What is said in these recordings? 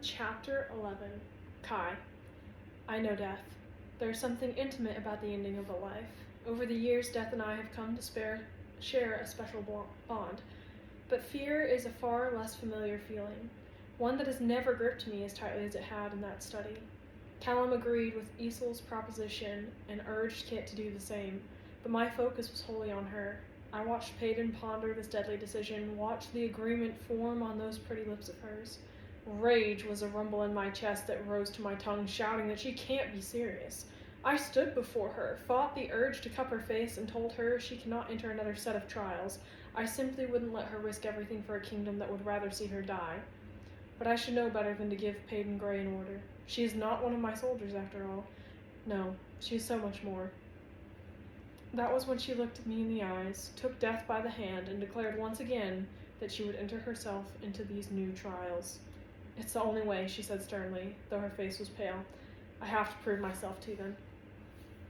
Chapter 11. Kai. I know death. There is something intimate about the ending of a life. Over the years, death and I have come to share a special bond. But fear is a far less familiar feeling, one that has never gripped me as tightly as it had in that study. Callum agreed with Easel's proposition and urged Kit to do the same, but my focus was wholly on her. I watched Peyton ponder this deadly decision, watched the agreement form on those pretty lips of hers. Rage was a rumble in my chest that rose to my tongue, shouting that she can't be serious. I stood before her, fought the urge to cup her face, and told her she cannot enter another set of trials. I simply wouldn't let her risk everything for a kingdom that would rather see her die. But I should know better than to give Peyton Gray an order. She is not one of my soldiers, after all. No, she is so much more. That was when she looked me in the eyes, took death by the hand, and declared once again that she would enter herself into these new trials. It's the only way, she said sternly, though her face was pale. I have to prove myself to them.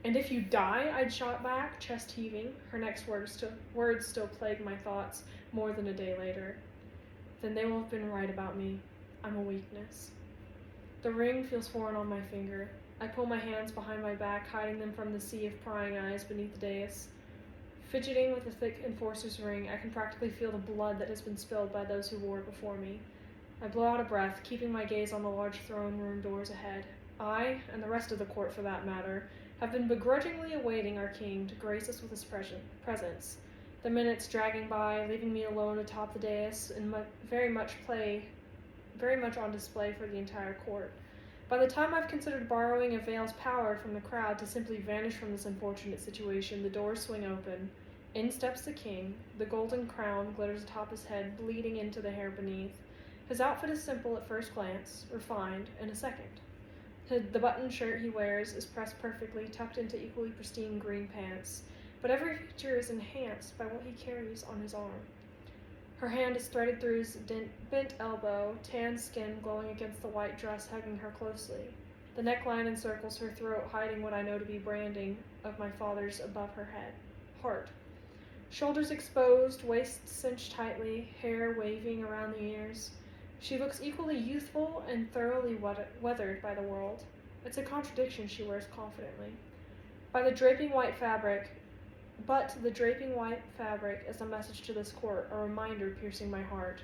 And if you die, I'd shot back, chest heaving. Her next words still plagued my thoughts more than a day later. Then they will have been right about me. I'm a weakness. The ring feels foreign on my finger. I pull my hands behind my back, hiding them from the sea of prying eyes beneath the dais. Fidgeting with the thick enforcer's ring, I can practically feel the blood that has been spilled by those who wore it before me. I blow out a breath, keeping my gaze on the large throne room doors ahead. I, and the rest of the court for that matter, have been begrudgingly awaiting our king to grace us with his presence. The minutes dragging by, leaving me alone atop the dais, and very much on display for the entire court. By the time I've considered borrowing a veil's power from the crowd to simply vanish from this unfortunate situation, the doors swing open. In steps the king. The golden crown glitters atop his head, bleeding into the hair beneath. His outfit is simple at first glance, refined in a second. The buttoned shirt he wears is pressed perfectly, tucked into equally pristine green pants, but every feature is enhanced by what he carries on his arm. Her hand is threaded through his bent elbow, tan skin glowing against the white dress hugging her closely. The neckline encircles her throat, hiding what I know to be branding of my father's above her heart. Shoulders exposed, waist cinched tightly, hair waving around the ears. She looks equally youthful and thoroughly weathered by the world. It's a contradiction she wears confidently. But the draping white fabric is a message to this court, a reminder piercing my heart.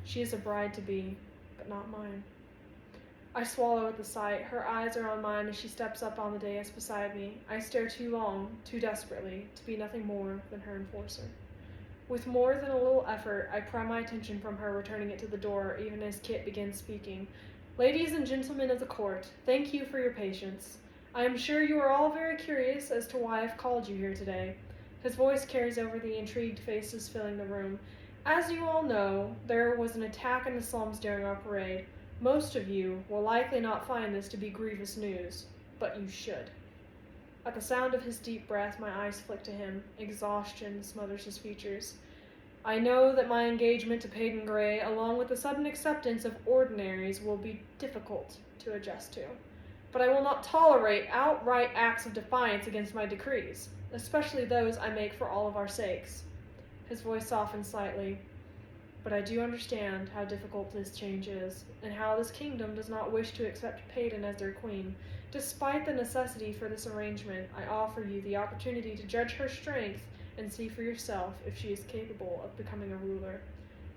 She is a bride-to-be, but not mine. I swallow at the sight. Her eyes are on mine as she steps up on the dais beside me. I stare too long, too desperately, to be nothing more than her enforcer. With more than a little effort, I pry my attention from her, returning it to the door, even as Kit begins speaking. Ladies and gentlemen of the court, thank you for your patience. I am sure you are all very curious as to why I've called you here today. His voice carries over the intrigued faces filling the room. As you all know, there was an attack in the slums during our parade. Most of you will likely not find this to be grievous news, but you should. At the sound of his deep breath, my eyes flick to him. Exhaustion smothers his features. I know that my engagement to Peyton Gray, along with the sudden acceptance of ordinaries, will be difficult to adjust to. But I will not tolerate outright acts of defiance against my decrees, especially those I make for all of our sakes. His voice softened slightly. But I do understand how difficult this change is, and how this kingdom does not wish to accept Peyton as their queen. Despite the necessity for this arrangement, I offer you the opportunity to judge her strength and see for yourself if she is capable of becoming a ruler.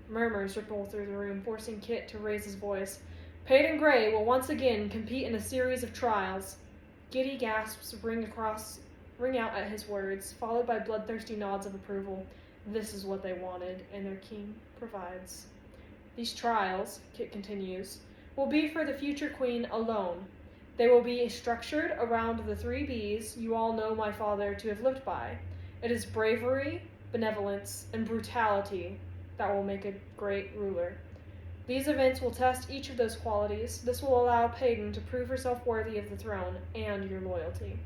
Murmurs ripple through the room, forcing Kit to raise his voice. Peyton Gray will once again compete in a series of trials. Giddy gasps ring out at his words, followed by bloodthirsty nods of approval. This is what they wanted, and their king provides. These trials, Kit continues, will be for the future queen alone. They will be structured around the 3 B's you all know my father to have lived by. It is bravery, benevolence, and brutality that will make a great ruler. These events will test each of those qualities. This will allow Peyton to prove herself worthy of the throne and your loyalty.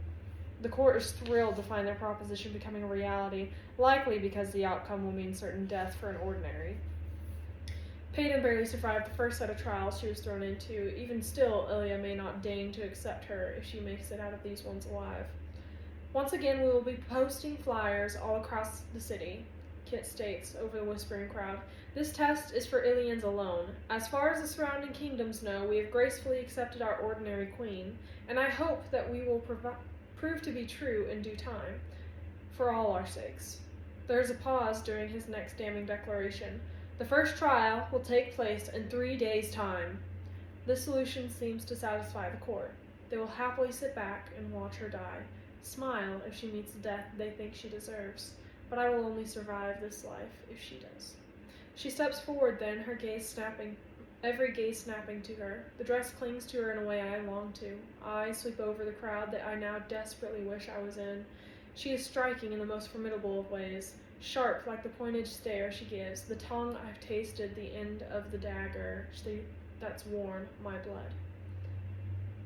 The court is thrilled to find their proposition becoming a reality, likely because the outcome will mean certain death for an ordinary. Peyton barely survived the first set of trials she was thrown into. Even still, Ilya may not deign to accept her if she makes it out of these ones alive. Once again, we will be posting flyers all across the city. Kit states over the whispering crowd. This test is for Ilians alone. As far as the surrounding kingdoms know, we have gracefully accepted our ordinary queen, and I hope that we will prove to be true in due time, for all our sakes. There is a pause during his next damning declaration. The first trial will take place in 3 days' time. This solution seems to satisfy the court. They will happily sit back and watch her die, smile if she meets the death they think she deserves. But I will only survive this life if she does. She steps forward then, her gaze snapping, every gaze snapping to her. The dress clings to her in a way I long to. Eyes sweep over the crowd that I now desperately wish I was in. She is striking in the most formidable of ways, sharp like the pointed stare she gives, the tongue I've tasted, the end of the dagger that's worn my blood.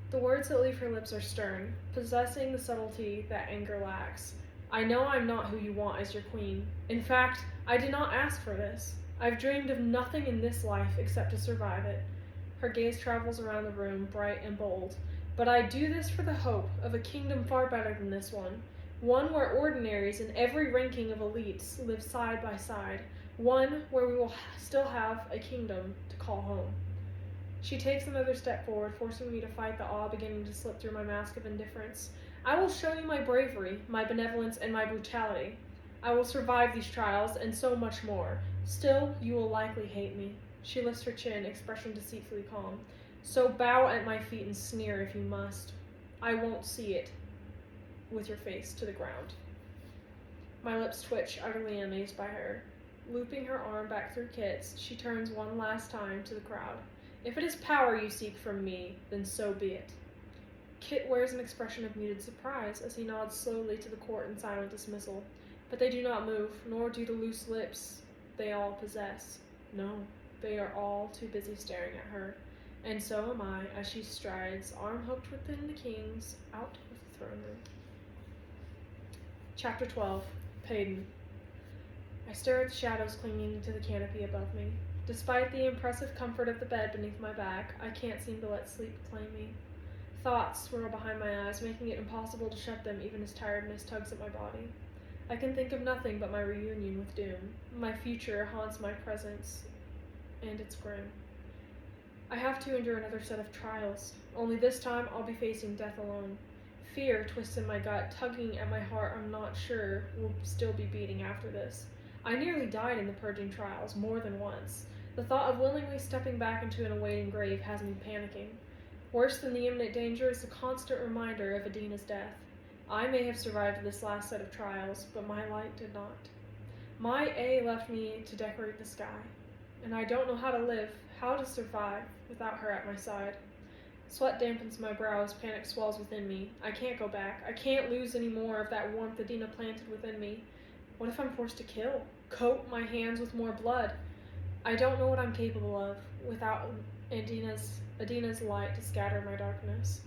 The words that leave her lips are stern, possessing the subtlety that anger lacks. I know I'm not who you want as your queen. In fact, I did not ask for this. I've dreamed of nothing in this life except to survive it. Her gaze travels around the room, bright and bold. But I do this for the hope of a kingdom far better than this one where ordinaries in every ranking of elites live side by side, one where we will still have a kingdom to call home. She takes another step forward, forcing me to fight the awe beginning to slip through my mask of indifference. I will show you my bravery, my benevolence, and my brutality. I will survive these trials, and so much more. Still, you will likely hate me. She lifts her chin, expression deceitfully calm. So bow at my feet and sneer if you must. I won't see it with your face to the ground. My lips twitch, utterly amazed by her. Looping her arm back through Kit's, she turns one last time to the crowd. If it is power you seek from me, then so be it. Kit wears an expression of muted surprise as he nods slowly to the court in silent dismissal, but they do not move, nor do the loose lips they all possess. No, they are all too busy staring at her, and so am I as she strides, arm hooked within the kings, out of the throne room. Chapter 12. Payden. I stare at the shadows clinging to the canopy above me. Despite the impressive comfort of the bed beneath my back, I can't seem to let sleep claim me. Thoughts swirl behind my eyes, making it impossible to shut them even as tiredness tugs at my body. I can think of nothing but my reunion with Doom. My future haunts my presence, and it's grim. I have to endure another set of trials, only this time I'll be facing death alone. Fear twists in my gut, tugging at my heart I'm not sure will still be beating after this. I nearly died in the purging trials, more than once. The thought of willingly stepping back into an awaiting grave has me panicking. Worse than the imminent danger is the constant reminder of Adina's death. I may have survived this last set of trials, but my light did not. My A left me to decorate the sky, and I don't know how to live, how to survive, without her at my side. Sweat dampens my brow as panic swells within me. I can't go back. I can't lose any more of that warmth Adina planted within me. What if I'm forced to kill? Coat my hands with more blood? I don't know what I'm capable of without Adina's light to scatter my darkness.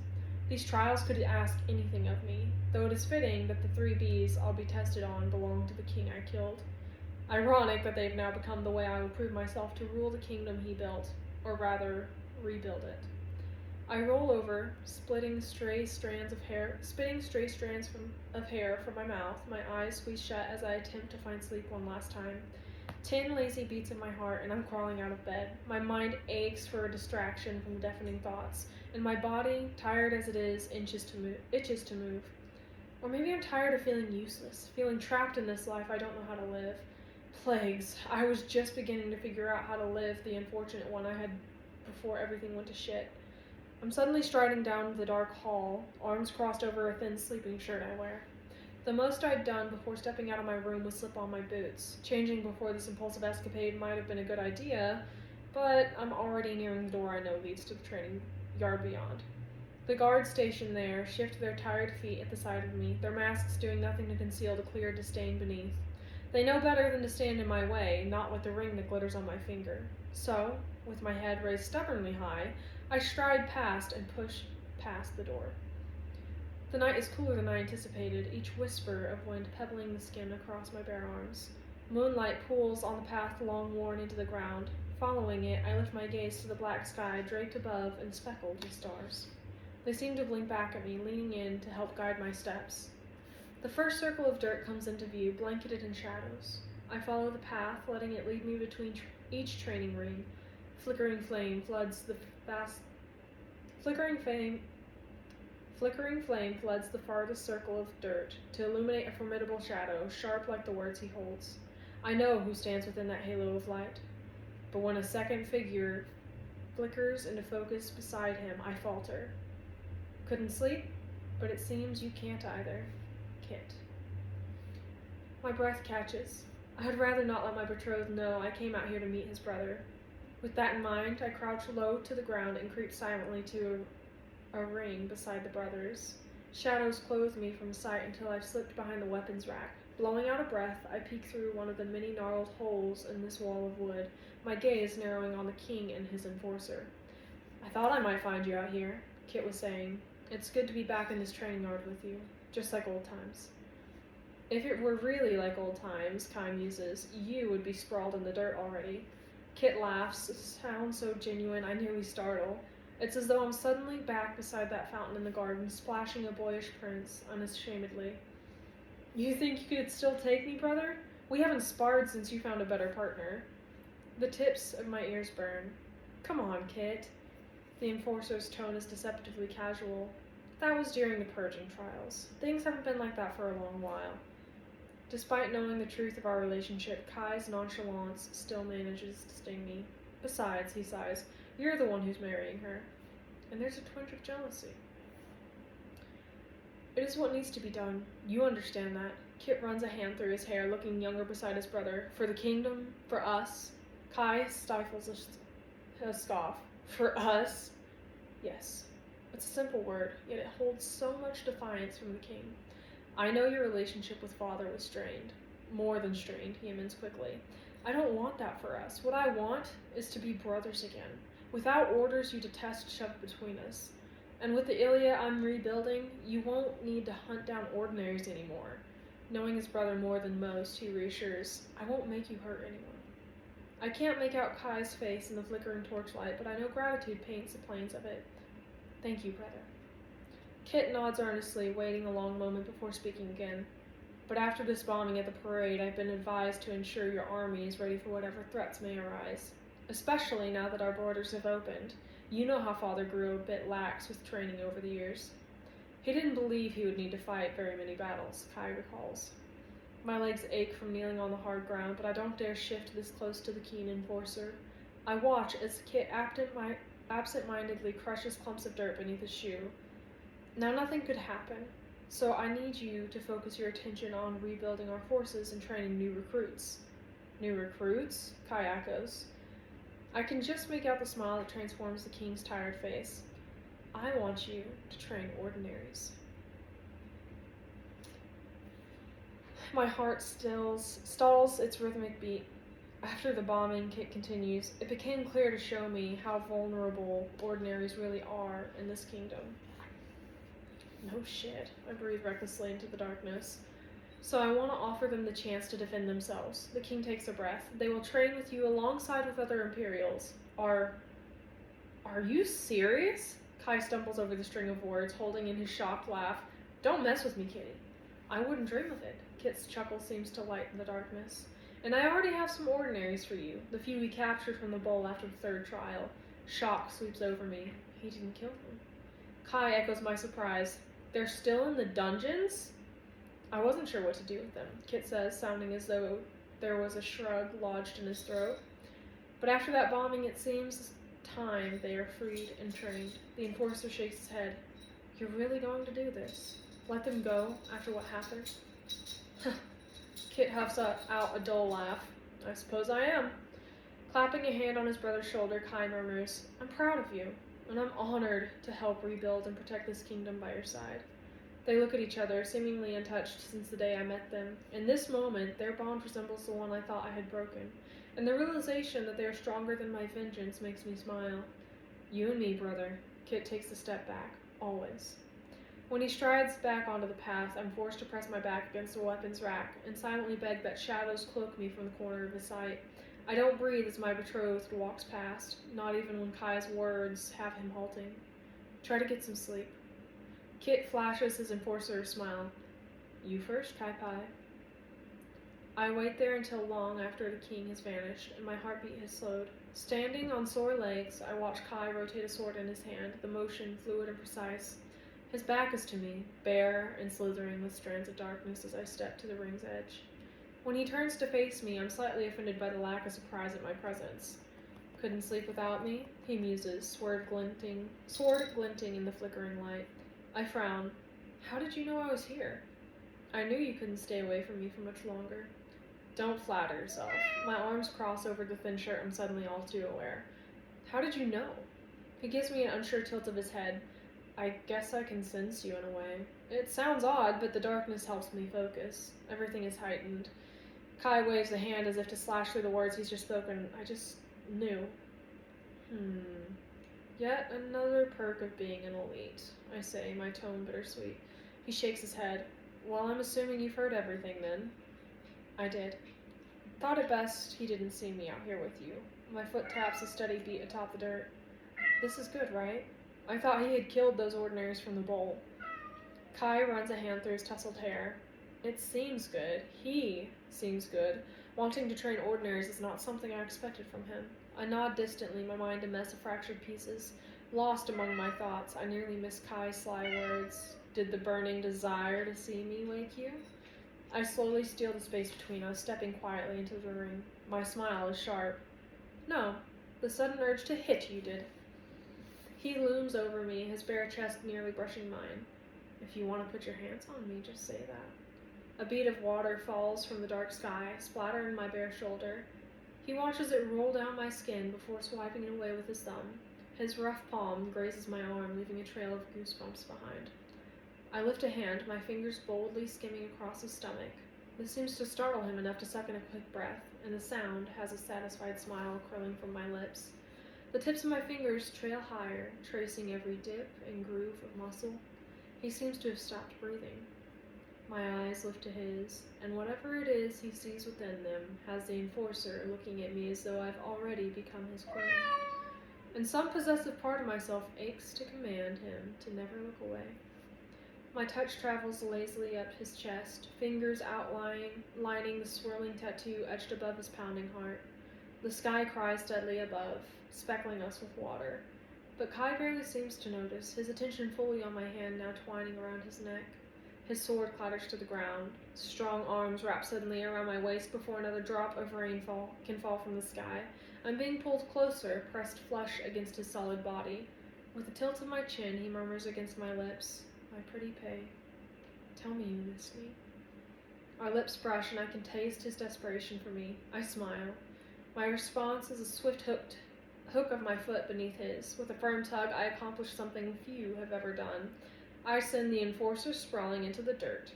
These trials could ask anything of me, though it is fitting that the 3 Bs I'll be tested on belong to the king I killed. Ironic that they've now become the way I will prove myself to rule the kingdom he built, or rather, rebuild it. I roll over, splitting stray strands of hair from my mouth, my eyes squeeze shut as I attempt to find sleep one last time. 10 lazy beats in my heart, and I'm crawling out of bed. My mind aches for a distraction from the deafening thoughts, and my body, tired as it is, itches to move. Or maybe I'm tired of feeling useless, feeling trapped in this life I don't know how to live. Plagues, I was just beginning to figure out how to live the unfortunate one I had before everything went to shit. I'm suddenly striding down the dark hall, arms crossed over a thin sleeping shirt I wear. The most I'd done before stepping out of my room was slip on my boots. Changing before this impulsive escapade might have been a good idea, but I'm already nearing the door I know leads to the training yard beyond. The guards stationed there shift their tired feet at the sight of me, their masks doing nothing to conceal the clear disdain beneath. They know better than to stand in my way, not with the ring that glitters on my finger. So, with my head raised stubbornly high, I stride past and push past the door. The night is cooler than I anticipated, each whisper of wind pebbling the skin across my bare arms. Moonlight pools on the path long worn into the ground. Following it, I lift my gaze to the black sky draped above and speckled with stars. They seem to blink back at me, leaning in to help guide my steps. The first circle of dirt comes into view, blanketed in shadows. I follow the path, letting it lead me between each training ring. Flickering flame floods the farthest circle of dirt to illuminate a formidable shadow, sharp like the words he holds. I know who stands within that halo of light, but when a second figure flickers into focus beside him, I falter. Couldn't sleep, but it seems you can't either. Kit. My breath catches. I'd rather not let my betrothed know I came out here to meet his brother. With that in mind, I crouch low to the ground and creep silently to a ring beside the brothers. Shadows clothe me from sight until I've slipped behind the weapons rack. Blowing out a breath, I peek through one of the many gnarled holes in this wall of wood, my gaze narrowing on the king and his enforcer. I thought I might find you out here, Kit was saying. It's good to be back in this training yard with you, just like old times. If it were really like old times, Kai muses, you would be sprawled in the dirt already. Kit laughs, sounds so genuine I nearly startle. It's as though I'm suddenly back beside that fountain in the garden, splashing a boyish prince unashamedly. You think you could still take me, brother? We haven't sparred since you found a better partner. The tips of my ears burn. Come on, Kit. The enforcer's tone is deceptively casual. That was during the purging trials. Things haven't been like that for a long while. Despite knowing the truth of our relationship, Kai's nonchalance still manages to sting me. Besides, he sighs, you're the one who's marrying her. And there's a twinge of jealousy. It is what needs to be done. You understand that. Kit runs a hand through his hair, looking younger beside his brother. For the kingdom? For us? Kai stifles a scoff. For us? Yes. It's a simple word, yet it holds so much defiance from the king. I know your relationship with father was strained. More than strained, he amends quickly. I don't want that for us. What I want is to be brothers again. Without orders you detest shoved between us. And with the Ilia I'm rebuilding, you won't need to hunt down ordinaries anymore. Knowing his brother more than most, he reassures, I won't make you hurt anyone. I can't make out Kai's face in the flickering torchlight, but I know gratitude paints the plains of it. Thank you, brother. Kit nods earnestly, waiting a long moment before speaking again. But after this bombing at the parade, I've been advised to ensure your army is ready for whatever threats may arise. Especially now that our borders have opened. You know how father grew a bit lax with training over the years. He didn't believe he would need to fight very many battles, Kai recalls. My legs ache from kneeling on the hard ground, but I don't dare shift this close to the keen enforcer. I watch as Kit absent-mindedly crushes clumps of dirt beneath his shoe. Now nothing could happen, so I need you to focus your attention on rebuilding our forces and training new recruits. New recruits? Kai echoes. I can just make out the smile that transforms the king's tired face. I want you to train ordinaries. My heart stalls its rhythmic beat. After the bombing, Kit continues, it became clear to show me how vulnerable ordinaries really are in this kingdom. No shit, I breathe recklessly into the darkness. So I want to offer them the chance to defend themselves. The king takes a breath. They will train with you alongside with other Imperials. Are you serious? Kai stumbles over the string of words, holding in his shocked laugh. Don't mess with me, Kitty. I wouldn't dream of it. Kit's chuckle seems to lighten the darkness. And I already have some ordinaries for you, the few we captured from the bowl after the third trial. Shock sweeps over me. He didn't kill them. Kai echoes my surprise. They're still in the dungeons? I wasn't sure what to do with them, Kit says, sounding as though there was a shrug lodged in his throat. But after that bombing, it seems time they are freed and trained. The enforcer shakes his head. You're really going to do this? Let them go after what happened? Kit huffs out a dull laugh. I suppose I am. Clapping a hand on his brother's shoulder, Kai murmurs, I'm proud of you, and I'm honored to help rebuild and protect this kingdom by your side. They look at each other, seemingly untouched since the day I met them. In this moment, their bond resembles the one I thought I had broken, and the realization that they are stronger than my vengeance makes me smile. You and me, brother. Kit takes a step back, always. When he strides back onto the path, I'm forced to press my back against a weapons rack and silently beg that shadows cloak me from the corner of his sight. I don't breathe as my betrothed walks past, not even when Kai's words have him halting. Try to get some sleep. Kit flashes his enforcer a smile. You first, Kai Pai. I wait there until long after the king has vanished, and my heartbeat has slowed. Standing on sore legs, I watch Kai rotate a sword in his hand, the motion fluid and precise. His back is to me, bare and slithering with strands of darkness as I step to the ring's edge. When he turns to face me, I'm slightly offended by the lack of surprise at my presence. Couldn't sleep without me? He muses, sword glinting in the flickering light. I frown. How did you know I was here? I knew you couldn't stay away from me for much longer. Don't flatter yourself. My arms cross over the thin shirt I'm suddenly all too aware. How did you know? He gives me an unsure tilt of his head. I guess I can sense you in a way. It sounds odd, but the darkness helps me focus. Everything is heightened. Kai waves a hand as if to slash through the words he's just spoken. I just knew. Yet another perk of being an elite, I say, my tone bittersweet. He shakes his head. Well, I'm assuming you've heard everything then. I did. Thought it best he didn't see me out here with you. My foot taps a steady beat atop the dirt. This is good, right? I thought he had killed those ordinaries from the bowl. Kai runs a hand through his tousled hair. It seems good. He seems good. Wanting to train ordinaries is not something I expected from him. I nod distantly, my mind a mess of fractured pieces. Lost among my thoughts, I nearly miss Kai's sly words. Did the burning desire to see me wake you? I slowly steal the space between us, stepping quietly into the ring. My smile is sharp. No, the sudden urge to hit you did. He looms over me, his bare chest nearly brushing mine. If you want to put your hands on me, just say that. A bead of water falls from the dark sky, splattering my bare shoulder. He watches it roll down my skin before swiping it away with his thumb. His rough palm grazes my arm, leaving a trail of goosebumps behind. I lift a hand, my fingers boldly skimming across his stomach. This seems to startle him enough to suck in a quick breath, and the sound has a satisfied smile curling from my lips. The tips of my fingers trail higher, tracing every dip and groove of muscle. He seems to have stopped breathing. My eyes lift to his, and whatever it is he sees within them has the enforcer looking at me as though I've already become his queen. And some possessive part of myself aches to command him to never look away. My touch travels lazily up his chest, fingers lining the swirling tattoo etched above his pounding heart. The sky cries steadily above, speckling us with water. But Kai barely seems to notice, his attention fully on my hand now twining around his neck. His sword clatters to the ground. Strong arms wrap suddenly around my waist before another drop of rain can fall from the sky. I'm being pulled closer, pressed flush against his solid body. With a tilt of my chin, he murmurs against my lips, "My pretty Pei, tell me you miss me." Our lips brush, and I can taste his desperation for me. I smile. My response is a swift hook of my foot beneath his. With a firm tug, I accomplish something few have ever done. I send the enforcer sprawling into the dirt.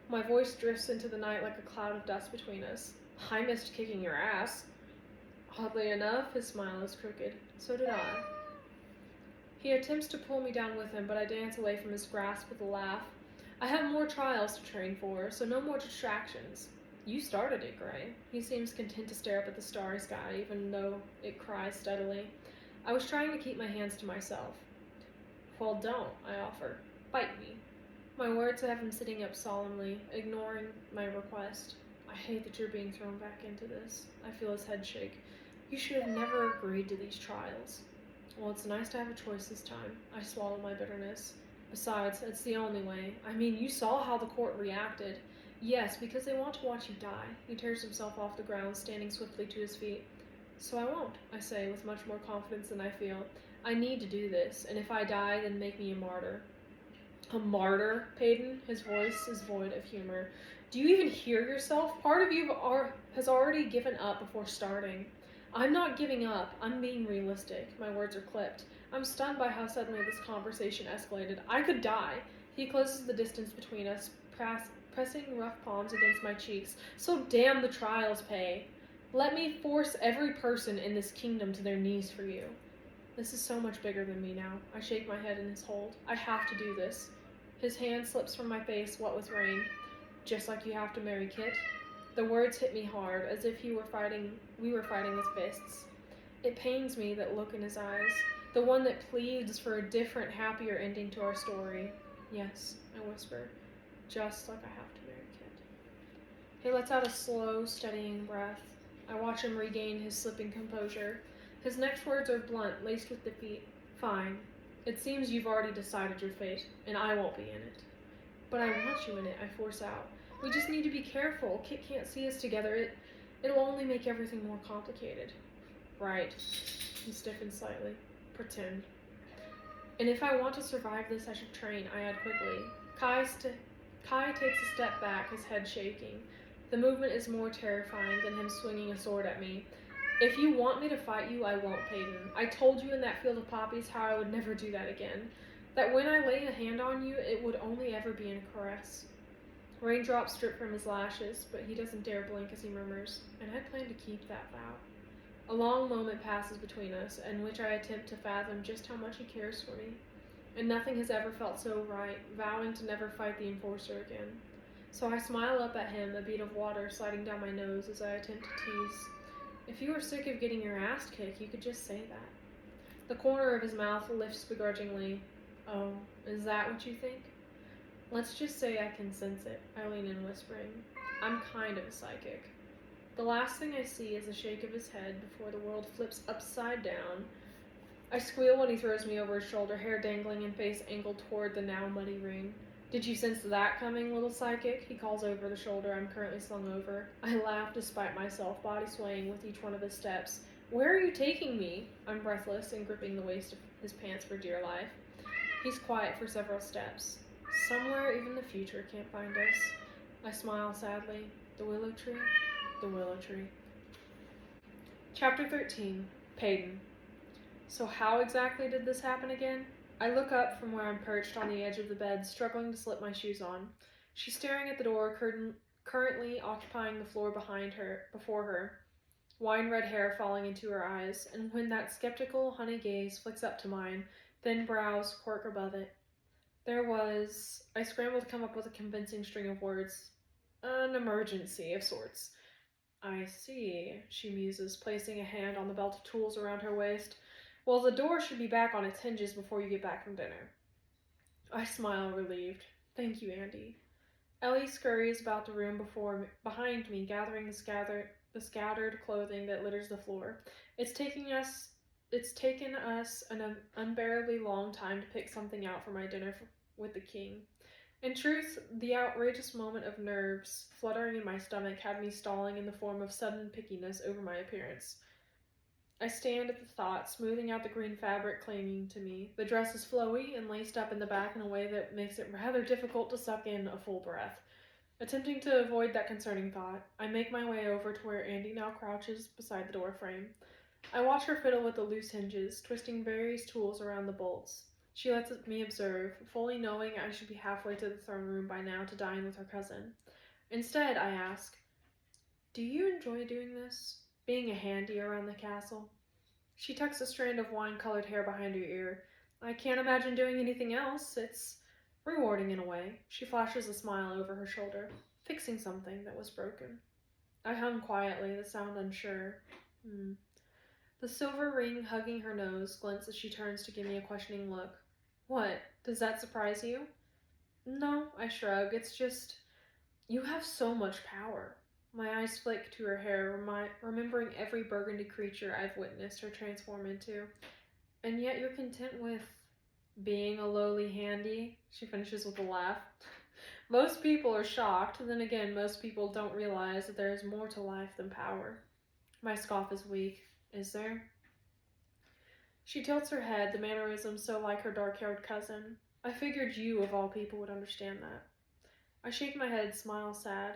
My voice drifts into the night like a cloud of dust between us. I missed kicking your ass. Oddly enough, his smile is crooked. So did I. He attempts to pull me down with him, but I dance away from his grasp with a laugh. I have more trials to train for, so no more distractions. You started it, Gray. He seems content to stare up at the starry sky, even though it cries steadily. I was trying to keep my hands to myself. Well, don't, I offer. Bite me. My words have him sitting up solemnly, ignoring my request. I hate that you're being thrown back into this. I feel his head shake. You should have never agreed to these trials. Well, it's nice to have a choice this time. I swallow my bitterness. Besides, it's the only way. I mean, you saw how the court reacted. Yes, because they want to watch you die. He tears himself off the ground, standing swiftly to his feet. So I won't, I say, with much more confidence than I feel. I need to do this, and if I die, then make me a martyr. A martyr, Peyton? His voice is void of humor. Do you even hear yourself? Part of you has already given up before starting. I'm not giving up. I'm being realistic. My words are clipped. I'm stunned by how suddenly this conversation escalated. I could die. He closes the distance between us, pressing rough palms against my cheeks. So damn the trials, Pei. Let me force every person in this kingdom to their knees for you. This is so much bigger than me now. I shake my head in his hold. I have to do this. His hand slips from my face, wet with rain. Just like you have to marry Kit. The words hit me hard, as if we were fighting with fists. It pains me, that look in his eyes, the one that pleads for a different, happier ending to our story. Yes, I whisper, just like I have to marry Kit. He lets out a slow, steadying breath. I watch him regain his slipping composure. His next words are blunt, laced with defeat. Fine. It seems you've already decided your fate, and I won't be in it. But I want you in it, I force out. We just need to be careful. Kit can't see us together. It'll only make everything more complicated. Right. He stiffens slightly. Pretend. And if I want to survive this, I should train, I add quickly. Kai takes a step back, his head shaking. The movement is more terrifying than him swinging a sword at me. If you want me to fight you, I won't, Peyton. I told you in that field of poppies how I would never do that again. That when I lay a hand on you, it would only ever be in a caress. Raindrops drip from his lashes, but he doesn't dare blink as he murmurs, and I plan to keep that vow. A long moment passes between us, in which I attempt to fathom just how much he cares for me. And nothing has ever felt so right, vowing to never fight the enforcer again. So I smile up at him, a bead of water sliding down my nose as I attempt to tease. If you were sick of getting your ass kicked, you could just say that. The corner of his mouth lifts begrudgingly. Oh, is that what you think? Let's just say I can sense it, I lean in whispering. I'm kind of a psychic. The last thing I see is a shake of his head before the world flips upside down. I squeal when he throws me over his shoulder, hair dangling and face angled toward the now muddy ring. Did you sense that coming, little psychic? He calls over the shoulder I'm currently slung over. I laugh despite myself, body swaying with each one of his steps. Where are you taking me? I'm breathless and gripping the waist of his pants for dear life. He's quiet for several steps. Somewhere even the future can't find us. I smile sadly. The willow tree. The willow tree. Chapter 13. Peyton. So how exactly did this happen again? I look up from where I'm perched on the edge of the bed, struggling to slip my shoes on. She's staring at the door, currently occupying the floor before her, wine-red hair falling into her eyes, and when that skeptical, honey gaze flicks up to mine, thin brows quirk above it. I scrambled to come up with a convincing string of words. An emergency of sorts. I see, she muses, placing a hand on the belt of tools around her waist. Well, the door should be back on its hinges before you get back from dinner. I smile, relieved. Thank you, Andy. Ellie scurries about the room behind me, gathering the scattered clothing that litters the floor. It's taken us an unbearably long time to pick something out for my dinner with the king. In truth, the outrageous moment of nerves fluttering in my stomach had me stalling in the form of sudden pickiness over my appearance. I stand at the thought, smoothing out the green fabric clinging to me. The dress is flowy and laced up in the back in a way that makes it rather difficult to suck in a full breath. Attempting to avoid that concerning thought, I make my way over to where Andy now crouches beside the door frame. I watch her fiddle with the loose hinges, twisting various tools around the bolts. She lets me observe, fully knowing I should be halfway to the throne room by now to dine with her cousin. Instead, I ask, do you enjoy doing this? Being a handy around the castle? She tucks a strand of wine-colored hair behind her ear. I can't imagine doing anything else. It's rewarding in a way. She flashes a smile over her shoulder, fixing something that was broken. I hum quietly, the sound unsure. The silver ring hugging her nose glints as she turns to give me a questioning look. What? Does that surprise you? No, I shrug. It's just, you have so much power. My eyes flick to her hair, remembering every burgundy creature I've witnessed her transform into. And yet you're content with being a lowly handy? She finishes with a laugh. Most people are shocked. Then again, most people don't realize that there is more to life than power. My scoff is weak. Is there? She tilts her head, the mannerism so like her dark-haired cousin. I figured you, of all people, would understand that. I shake my head, smile sad.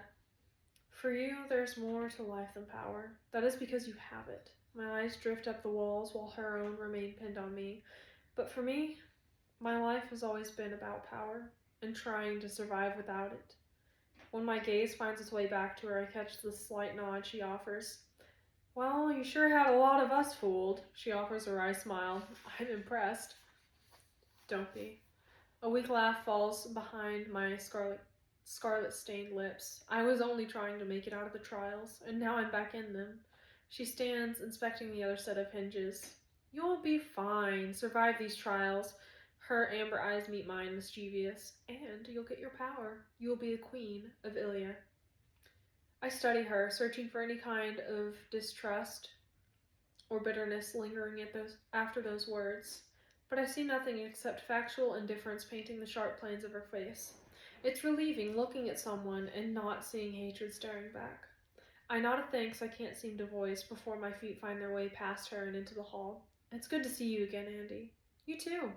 For you, there's more to life than power. That is because you have it. My eyes drift up the walls while her own remain pinned on me. But for me, my life has always been about power and trying to survive without it. When my gaze finds its way back to her, I catch the slight nod she offers. Well, you sure had a lot of us fooled, she offers a wry smile. I'm impressed. Don't be. A weak laugh falls behind my scarlet-stained lips. I was only trying to make it out of the trials, and now I'm back in them. She stands, inspecting the other set of hinges. You'll be fine. Survive these trials. Her amber eyes meet mine, mischievous. And you'll get your power. You'll be the queen of Ilia. I study her, searching for any kind of distrust or bitterness lingering after those words. But I see nothing except factual indifference painting the sharp planes of her face. It's relieving looking at someone and not seeing hatred staring back. I nod a thanks I can't seem to voice before my feet find their way past her and into the hall. It's good to see you again, Andy. You too.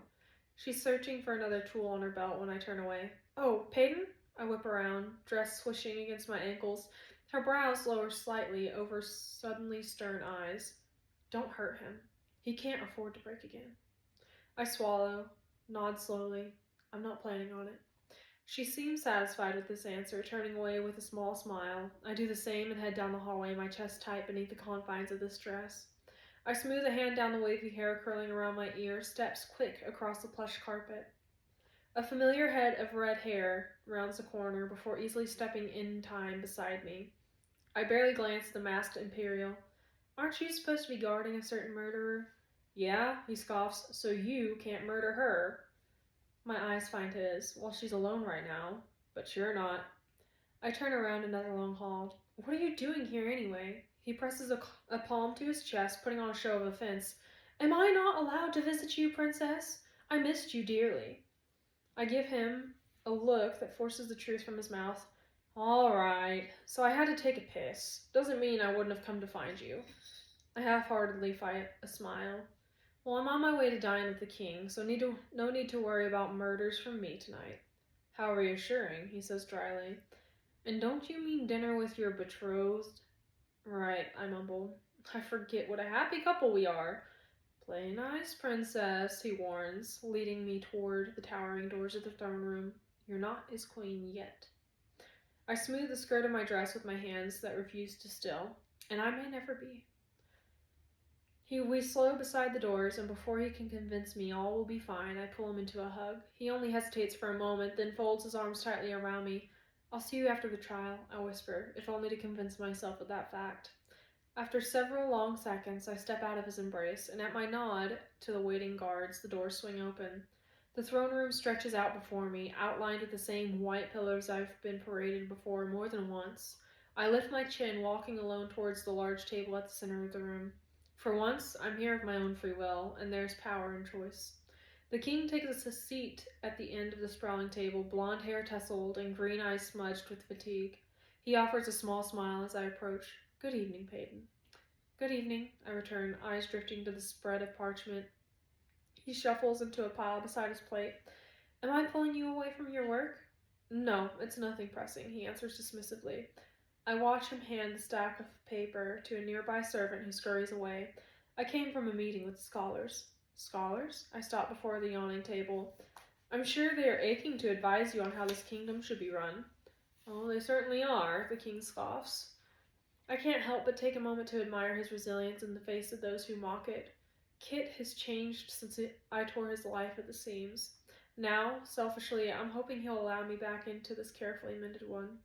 She's searching for another tool on her belt when I turn away. Oh, Peyton? I whip around, dress swishing against my ankles, her brows lower slightly over suddenly stern eyes. Don't hurt him. He can't afford to break again. I swallow, nod slowly. I'm not planning on it. She seems satisfied with this answer, turning away with a small smile. I do the same and head down the hallway, my chest tight beneath the confines of this dress. I smooth a hand down the wavy hair curling around my ear, steps quick across the plush carpet. A familiar head of red hair rounds the corner before easily stepping in time beside me. I barely glance at the masked Imperial. Aren't you supposed to be guarding a certain murderer? Yeah, he scoffs, so you can't murder her. My eyes find his. Well, she's alone right now, but you're not. I turn around another long hall. What are you doing here anyway? He presses a palm to his chest, putting on a show of offense. Am I not allowed to visit you, princess? I missed you dearly. I give him a look that forces the truth from his mouth. All right, so I had to take a piss. Doesn't mean I wouldn't have come to find you. I half-heartedly fight a smile. Well, I'm on my way to dine with the king, so no need to worry about murders from me tonight. How reassuring, he says dryly. And don't you mean dinner with your betrothed? Right, I mumble. I forget what a happy couple we are. Play nice, princess, he warns, leading me toward the towering doors of the throne room. You're not his queen yet. I smooth the skirt of my dress with my hands that refuse to still, and I may never be. We slow beside the doors, and before he can convince me all will be fine, I pull him into a hug. He only hesitates for a moment, then folds his arms tightly around me. I'll see you after the trial, I whisper, if only to convince myself of that fact. After several long seconds, I step out of his embrace, and at my nod to the waiting guards, the doors swing open. The throne room stretches out before me, outlined with the same white pillars I've been paraded before more than once. I lift my chin, walking alone towards the large table at the center of the room. For once, I'm here of my own free will, and there's power in choice. The king takes a seat at the end of the sprawling table, blonde hair tousled and green eyes smudged with fatigue. He offers a small smile as I approach. Good evening, Peyton. Good evening, I return, eyes drifting to the spread of parchment. He shuffles into a pile beside his plate. Am I pulling you away from your work? No, it's nothing pressing, he answers dismissively. I watch him hand the stack of paper to a nearby servant who scurries away. I came from a meeting with the scholars. Scholars? I stop before the yawning table. I'm sure they are aching to advise you on how this kingdom should be run. Oh, they certainly are, the king scoffs. I can't help but take a moment to admire his resilience in the face of those who mock it. Kit has changed since I tore his life at the seams. Now, selfishly, I'm hoping he'll allow me back into this carefully mended one.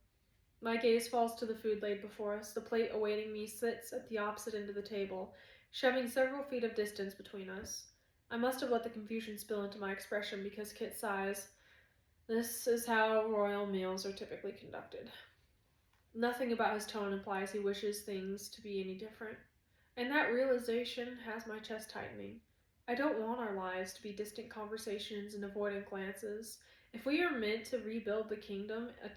My gaze falls to the food laid before us. The plate awaiting me sits at the opposite end of the table, shoving several feet of distance between us. I must have let the confusion spill into my expression because Kit sighs. This is how royal meals are typically conducted. Nothing about his tone implies he wishes things to be any different. And that realization has my chest tightening. I don't want our lives to be distant conversations and avoidant glances. If we are meant to rebuild the kingdom, a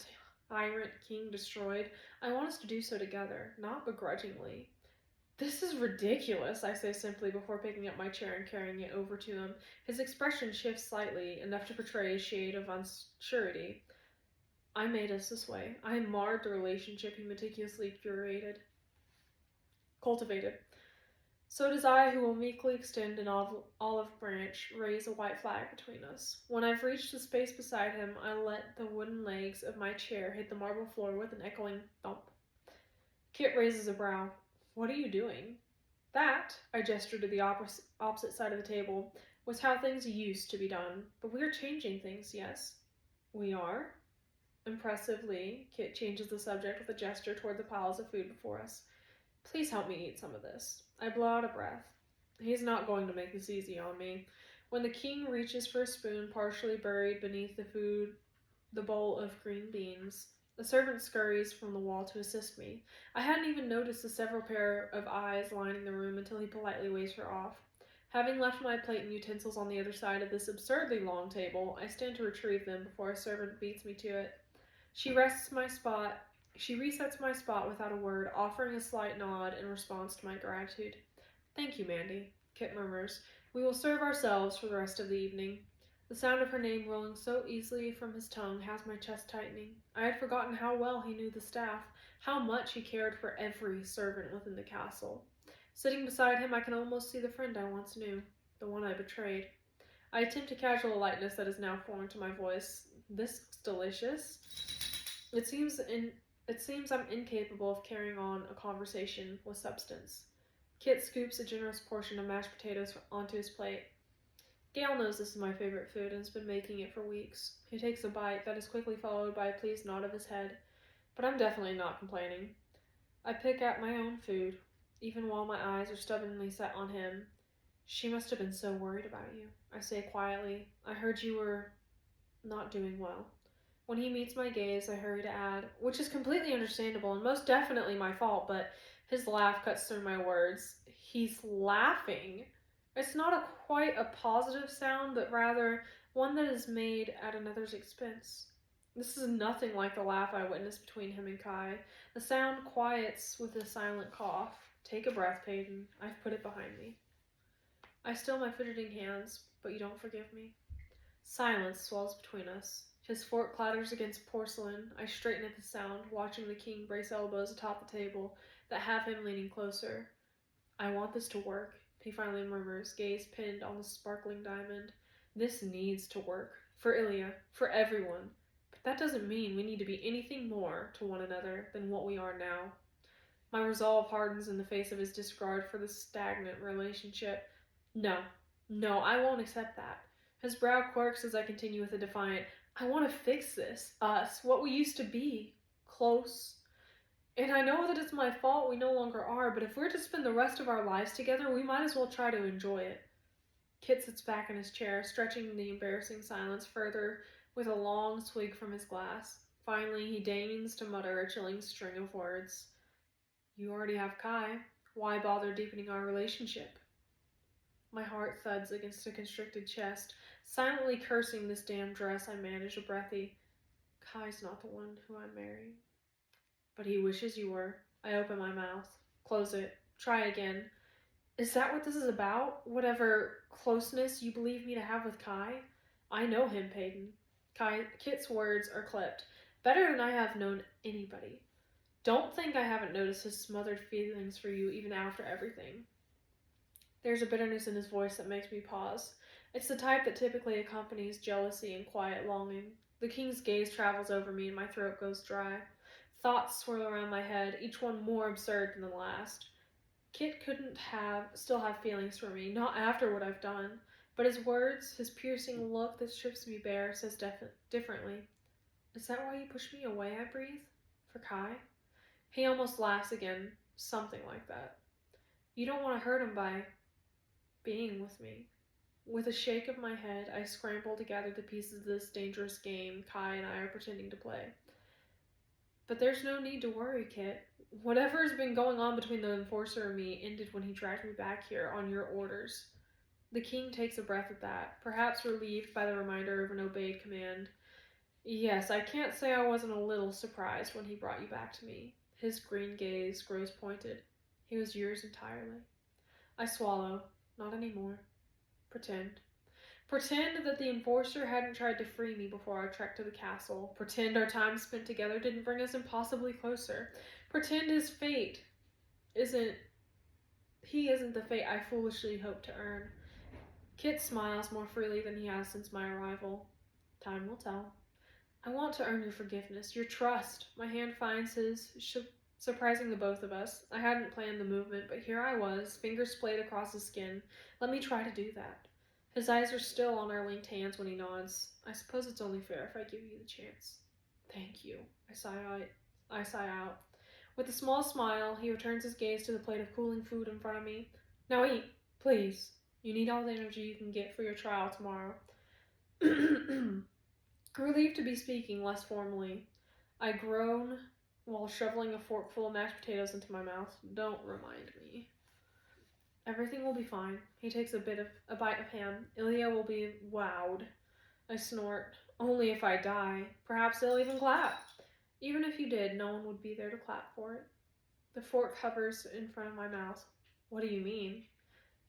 tyrant king destroyed, I want us to do so together, not begrudgingly. This is ridiculous, I say simply before picking up my chair and carrying it over to him. His expression shifts slightly, enough to portray a shade of unsurety. I made us this way. I marred the relationship he meticulously cultivated. So does I, who will meekly extend an olive branch, raise a white flag between us. When I've reached the space beside him, I let the wooden legs of my chair hit the marble floor with an echoing thump. Kit raises a brow. What are you doing? That, I gesture to the opposite side of the table, was how things used to be done. But we're changing things, yes? We are? Impressively, Kit changes the subject with a gesture toward the piles of food before us. Please help me eat some of this. I blow out a breath. He's not going to make this easy on me. When the king reaches for a spoon partially buried beneath the bowl of green beans, The servant scurries from the wall to assist me. I hadn't even noticed the several pair of eyes lining the room until he politely waves her off. Having left my plate and utensils on the other side of this absurdly long table, I stand to retrieve them before a servant beats me to it. She resets my spot without a word, offering a slight nod in response to my gratitude. Thank you, Mandy, Kit murmurs. We will serve ourselves for the rest of the evening. The sound of her name rolling so easily from his tongue has my chest tightening. I had forgotten how well he knew the staff, how much he cared for every servant within the castle. Sitting beside him, I can almost see the friend I once knew, the one I betrayed. I attempt a casual lightness that is now foreign to my voice. This is delicious. It seems I'm incapable of carrying on a conversation with substance. Kit scoops a generous portion of mashed potatoes onto his plate. Gail knows this is my favorite food and has been making it for weeks. He takes a bite that is quickly followed by a pleased nod of his head, but I'm definitely not complaining. I pick at my own food, even while my eyes are stubbornly set on him. She must have been so worried about you, I say quietly. I heard you were not doing well. When he meets my gaze, I hurry to add, which is completely understandable and most definitely my fault, but his laugh cuts through my words. He's laughing. It's not quite a positive sound, but rather one that is made at another's expense. This is nothing like the laugh I witnessed between him and Kai. The sound quiets with a silent cough. Take a breath, Peyton. I've put it behind me. I still my fidgeting hands, but you don't forgive me. Silence swells between us. His fork clatters against porcelain. I straighten at the sound, watching the king brace elbows atop the table that have him leaning closer. I want this to work, he finally murmurs, gaze pinned on the sparkling diamond. This needs to work. For Ilya, for everyone. But that doesn't mean we need to be anything more to one another than what we are now. My resolve hardens in the face of his disregard for the stagnant relationship. No, I won't accept that. His brow quirks as I continue with a defiant, I want to fix this. Us, what we used to be. Close. And I know that it's my fault we no longer are, but if we're to spend the rest of our lives together, we might as well try to enjoy it. Kit sits back in his chair, stretching the embarrassing silence further with a long swig from his glass. Finally, he deigns to mutter a chilling string of words. You already have Kai. Why bother deepening our relationship? My heart thuds against a constricted chest. Silently cursing this damn dress, I manage a breathy. Kai's not the one who I'm marrying. But he wishes you were. I open my mouth. Close it. Try again. Is that what this is about? Whatever closeness you believe me to have with Kai? I know him, Peyton. Kit's words are clipped. Better than I have known anybody. Don't think I haven't noticed his smothered feelings for you even after everything. There's a bitterness in his voice that makes me pause. It's the type that typically accompanies jealousy and quiet longing. The king's gaze travels over me and my throat goes dry. Thoughts swirl around my head, each one more absurd than the last. Kit couldn't still have feelings for me, not after what I've done. But his words, his piercing look that strips me bare, says differently. Is that why you pushed me away, I breathe? For Kai? He almost laughs again, something like that. You don't want to hurt him by being with me. With a shake of my head, I scramble to gather the pieces of this dangerous game Kai and I are pretending to play. But there's no need to worry, Kit. Whatever's been going on between the enforcer and me ended when he dragged me back here on your orders. The king takes a breath at that, perhaps relieved by the reminder of an obeyed command. Yes, I can't say I wasn't a little surprised when he brought you back to me. His green gaze grows pointed. He was yours entirely. I swallow. Not anymore. Pretend. Pretend that the enforcer hadn't tried to free me before our trek to the castle. Pretend our time spent together didn't bring us impossibly closer. Pretend his fate isn't the fate I foolishly hoped to earn. Kit smiles more freely than he has since my arrival. Time will tell. I want to earn your forgiveness, your trust. My hand finds his, surprising the both of us. I hadn't planned the movement, but here I was, fingers splayed across his skin. Let me try to do that. His eyes are still on our linked hands when he nods. I suppose it's only fair if I give you the chance. Thank you, I sigh out. With a small smile, he returns his gaze to the plate of cooling food in front of me. Now eat, please. You need all the energy you can get for your trial tomorrow. Relieved to be speaking less formally, I groan while shoveling a fork full of mashed potatoes into my mouth. Don't remind me. Everything will be fine. He takes a bite of ham. Ilya will be wowed. I snort. Only if I die. Perhaps they'll even clap. Even if you did, no one would be there to clap for it. The fork hovers in front of my mouth. What do you mean?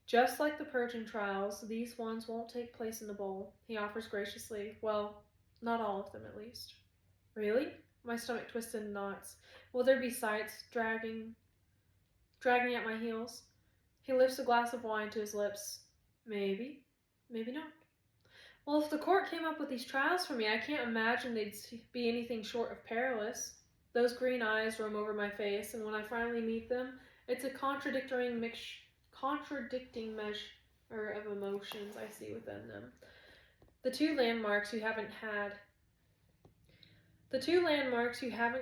Just like the purging trials, these ones won't take place in the bowl, he offers graciously. Well, not all of them at least. Really? My stomach twists in knots. Will there be sights dragging at my heels? He lifts a glass of wine to his lips. Maybe. Maybe not. Well, if the court came up with these trials for me, I can't imagine they'd be anything short of perilous. Those green eyes roam over my face, and when I finally meet them, it's a contradicting measure of emotions I see within them. The two landmarks you haven't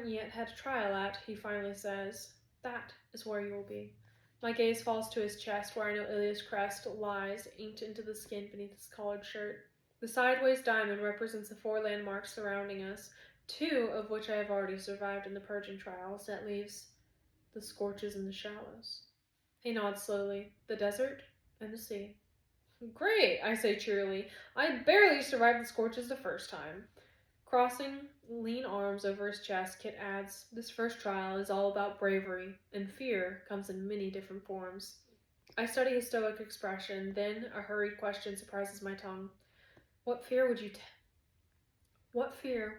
yet had a trial at, he finally says. That is where you will be. My gaze falls to his chest, where I know Ilya's crest lies, inked into the skin beneath his collared shirt. The sideways diamond represents the 4 landmarks surrounding us, 2 of which I have already survived in the purging trials. That leaves the scorches and the shallows. He nods slowly. The desert and the sea. Great, I say cheerily. I barely survived the scorches the first time. Crossing lean arms over his chest, Kit adds, this first trial is all about bravery, and fear comes in many different forms. I study his stoic expression, then a hurried question surprises my tongue. What fear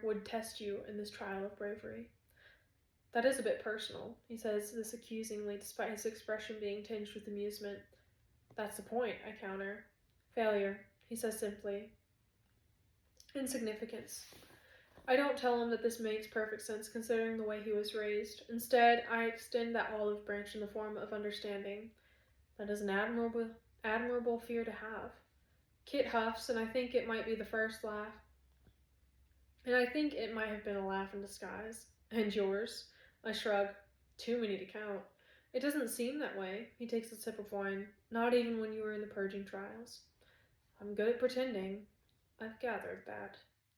would test you in this trial of bravery? That is a bit personal, he says this accusingly, despite his expression being tinged with amusement. That's the point, I counter. Failure, he says simply. Insignificance. I don't tell him that this makes perfect sense considering the way he was raised. Instead, I extend that olive branch in the form of understanding. That is an admirable fear to have. Kit huffs, and I think it might be the first laugh. And I think it might have been a laugh in disguise. And yours? I shrug. Too many to count. It doesn't seem that way. He takes a sip of wine. Not even when you were in the purging trials. I'm good at pretending. I've gathered that.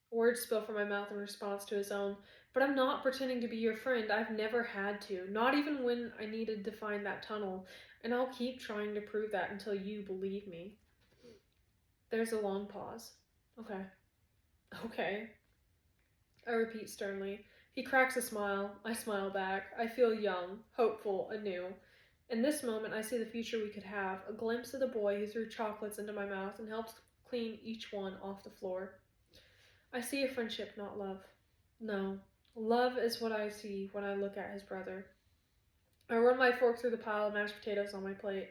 Words spill from my mouth in response to his own. But I'm not pretending to be your friend. I've never had to. Not even when I needed to find that tunnel. And I'll keep trying to prove that until you believe me. There's a long pause. Okay. I repeat sternly. He cracks a smile. I smile back. I feel young, hopeful, anew. In this moment, I see the future we could have, a glimpse of the boy who threw chocolates into my mouth and helped clean each one off the floor. I see a friendship, not love. No, love is what I see when I look at his brother. I run my fork through the pile of mashed potatoes on my plate.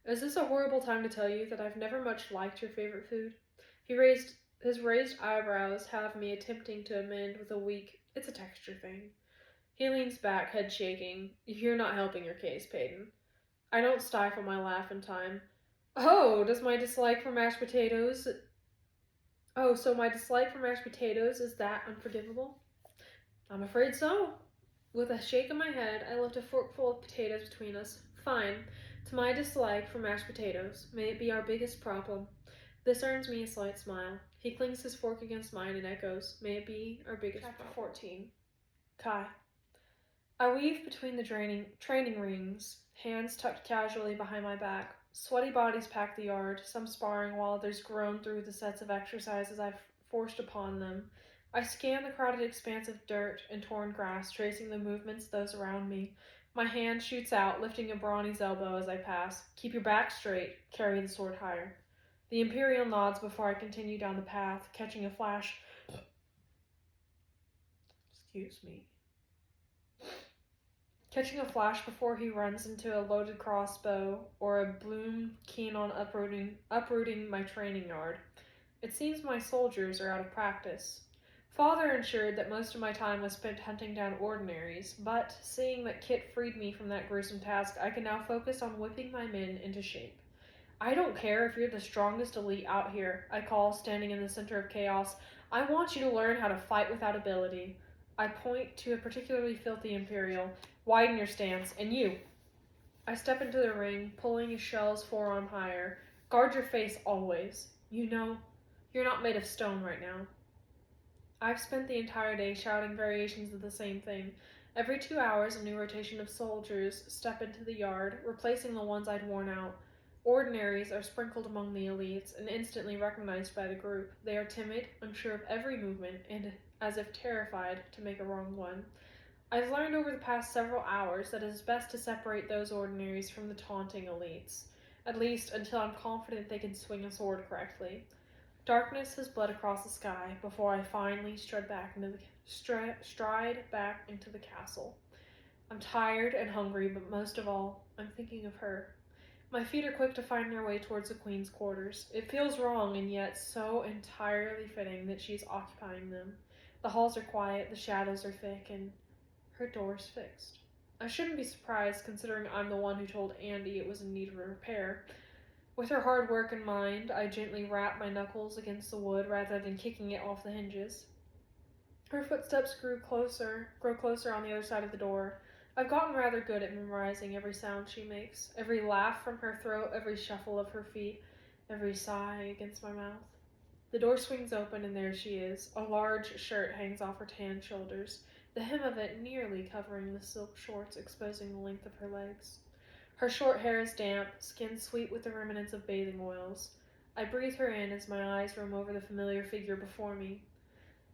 Is this a horrible time to tell you that I've never much liked your favorite food? His raised eyebrows have me attempting to amend with a weak, it's a texture thing. He leans back, head shaking. You're not helping your case, Peyton. I don't stifle my laugh in time. Oh, so my dislike for mashed potatoes is that unforgivable? I'm afraid so. With a shake of my head, I lift a forkful of potatoes between us. Fine. To my dislike for mashed potatoes. May it be our biggest problem. This earns me a slight smile. He clings his fork against mine and echoes, may it be our biggest problem. Chapter 14. Kai. I weave between the training rings, hands tucked casually behind my back. Sweaty bodies pack the yard, some sparring while others groan through the sets of exercises I've forced upon them. I scan the crowded expanse of dirt and torn grass, tracing the movements of those around me. My hand shoots out, lifting a brawny's elbow as I pass. Keep your back straight, carry the sword higher. The Imperial nods before I continue down the path, catching a flash. Catching a flash before he runs into a loaded crossbow or a bloom keen on uprooting my training yard. It seems my soldiers are out of practice. Father ensured that most of my time was spent hunting down ordinaries, but seeing that Kit freed me from that gruesome task, I can now focus on whipping my men into shape. I don't care if you're the strongest elite out here, I call, standing in the center of chaos. I want you to learn how to fight without ability. I point to a particularly filthy Imperial. Widen your stance, and you. I step into the ring, pulling his shell's forearm higher. Guard your face always. You know, you're not made of stone right now. I've spent the entire day shouting variations of the same thing. Every 2 hours, a new rotation of soldiers step into the yard, replacing the ones I'd worn out. Ordinaries are sprinkled among the elites and instantly recognized by the group. They are timid, unsure of every movement, and as if terrified to make a wrong one. I've learned over the past several hours that it is best to separate those ordinaries from the taunting elites, at least until I'm confident they can swing a sword correctly. Darkness has bled across the sky before I finally stride back into the castle. I'm tired and hungry, but most of all, I'm thinking of her. My feet are quick to find their way towards the queen's quarters. It feels wrong and yet so entirely fitting that she's occupying them. The halls are quiet, the shadows are thick, and her door's fixed. I shouldn't be surprised considering I'm the one who told Andy it was in need of repair. With her hard work in mind, I gently rap my knuckles against the wood rather than kicking it off the hinges. Her footsteps grow closer on the other side of the door. I've gotten rather good at memorizing every sound she makes, every laugh from her throat, every shuffle of her feet, every sigh against my mouth. The door swings open and there she is. A large shirt hangs off her tanned shoulders, the hem of it nearly covering the silk shorts, exposing the length of her legs. Her short hair is damp, skin sweet with the remnants of bathing oils. I breathe her in as my eyes roam over the familiar figure before me.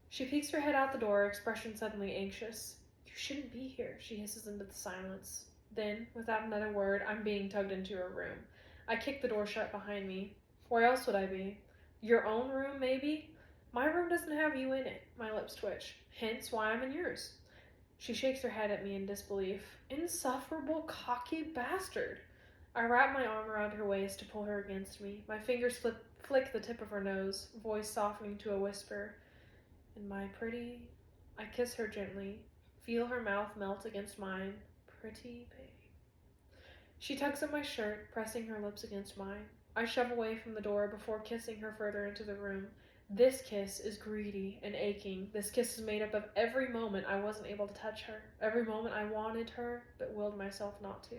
She peeks her head out the door, expression suddenly anxious. "You shouldn't be here," she hisses into the silence. Then, without another word, I'm being tugged into her room. I kick the door shut behind me. Where else would I be? Your own room, maybe? My room doesn't have you in it. My lips twitch. Hence why I'm in yours. She shakes her head at me in disbelief. Insufferable, cocky bastard. I wrap my arm around her waist to pull her against me. My fingers flick the tip of her nose, voice softening to a whisper. And my pretty... I kiss her gently, feel her mouth melt against mine. Pretty babe. She tugs at my shirt, pressing her lips against mine. I shove away from the door before kissing her further into the room. This kiss is greedy and aching. This kiss is made up of every moment I wasn't able to touch her, every moment I wanted her but willed myself not to.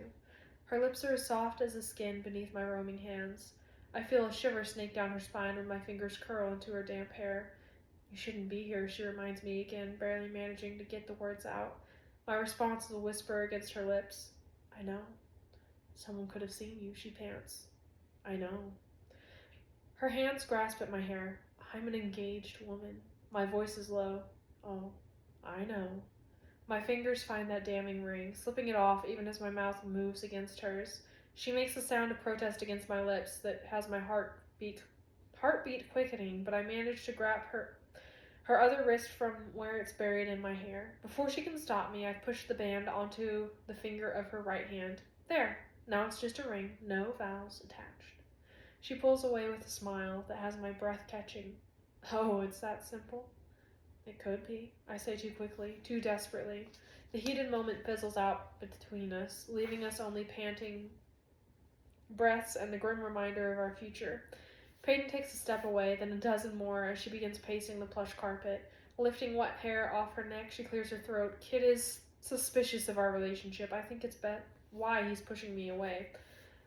Her lips are as soft as the skin beneath my roaming hands. I feel a shiver snake down her spine when my fingers curl into her damp hair. You shouldn't be here, she reminds me again, barely managing to get the words out. My response is a whisper against her lips. I know. Someone could have seen you, she pants. I know. Her hands grasp at my hair. I'm an engaged woman. My voice is low. Oh, I know. My fingers find that damning ring, slipping it off even as my mouth moves against hers. She makes a sound of protest against my lips that has my heartbeat quickening, but I manage to grab her other wrist from where it's buried in my hair. Before she can stop me, I've pushed the band onto the finger of her right hand. There, now it's just a ring, no vows attached. She pulls away with a smile that has my breath catching. Oh, it's that simple? It could be, I say too quickly, too desperately. The heated moment fizzles out between us, leaving us only panting breaths and the grim reminder of our future. Peyton takes a step away, then a dozen more as she begins pacing the plush carpet. Lifting wet hair off her neck, she clears her throat. Kid is suspicious of our relationship. I think it's why he's pushing me away.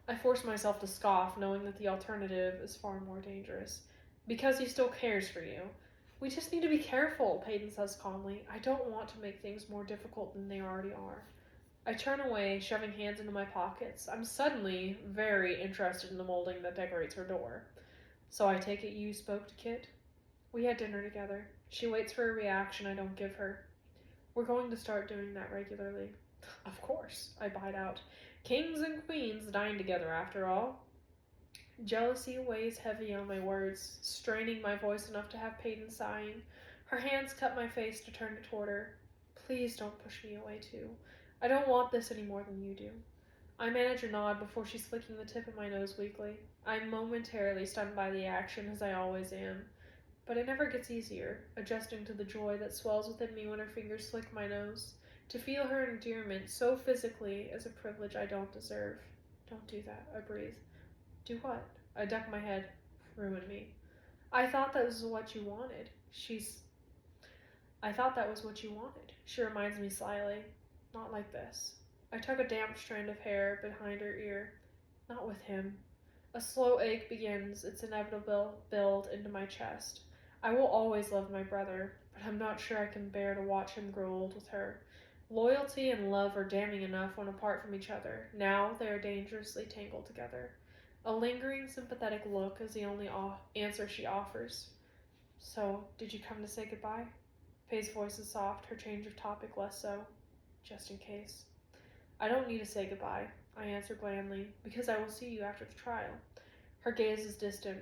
I force myself to scoff, knowing that the alternative is far more dangerous. Because he still cares for you. We just need to be careful, Peyton says calmly. I don't want to make things more difficult than they already are. I turn away, shoving hands into my pockets. I'm suddenly very interested in the molding that decorates her door. So I take it you spoke to Kit? We had dinner together. She waits for a reaction I don't give her. We're going to start doing that regularly. Of course, I bite out. Kings and queens dine together, after all. Jealousy weighs heavy on my words, straining my voice enough to have Peyton sighing. Her hands cut my face to turn it toward her. Please don't push me away, too. I don't want this any more than you do. I manage a nod before she's flicking the tip of my nose weakly. I'm momentarily stunned by the action, as I always am. But it never gets easier, adjusting to the joy that swells within me when her fingers flick my nose. To feel her endearment so physically is a privilege I don't deserve. Don't do that, I breathe. Do what? I duck my head. Ruin me. I thought that was what you wanted. I thought that was what you wanted. She reminds me slyly. Not like this. I tug a damp strand of hair behind her ear. Not with him. A slow ache begins its inevitable build into my chest. I will always love my brother, but I'm not sure I can bear to watch him grow old with her. Loyalty and love are damning enough when apart from each other. Now they are dangerously tangled together. A lingering, sympathetic look is the only answer she offers. So, did you come to say goodbye? Pay's voice is soft, her change of topic less so. Just in case. I don't need to say goodbye, I answer blandly, because I will see you after the trial. Her gaze is distant.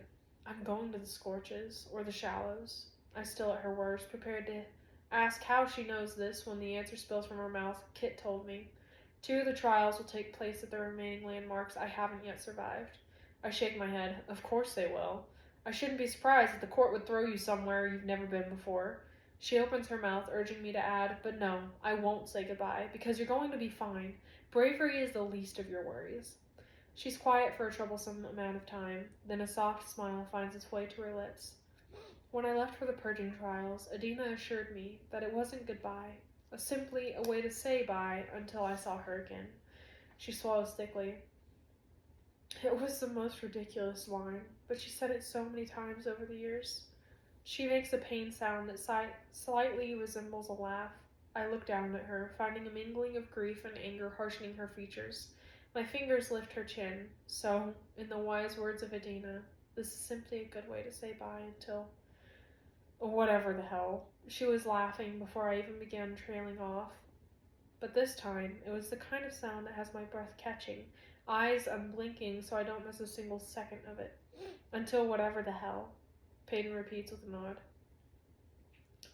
I'm going to the Scorches, or the Shallows. I still at her worst, prepared to ask how she knows this when the answer spills from her mouth. Kit told me. 2 of the trials will take place at the remaining landmarks I haven't yet survived. I shake my head. Of course they will. I shouldn't be surprised if the court would throw you somewhere you've never been before. She opens her mouth, urging me to add, but no, I won't say goodbye, because you're going to be fine. Bravery is the least of your worries. She's quiet for a troublesome amount of time, then a soft smile finds its way to her lips. When I left for the purging trials, Adina assured me that it wasn't goodbye, simply a way to say bye until I saw her again. She swallows thickly. It was the most ridiculous line, but she said it so many times over the years. She makes a pain sound that slightly resembles a laugh. I look down at her, finding a mingling of grief and anger harshening her features. My fingers lift her chin. So, in the wise words of Adina, this is simply a good way to say bye until... whatever the hell. She was laughing before I even began trailing off. But this time, it was the kind of sound that has my breath catching, eyes unblinking so I don't miss a single second of it. Until whatever the hell. Peyton repeats with a nod.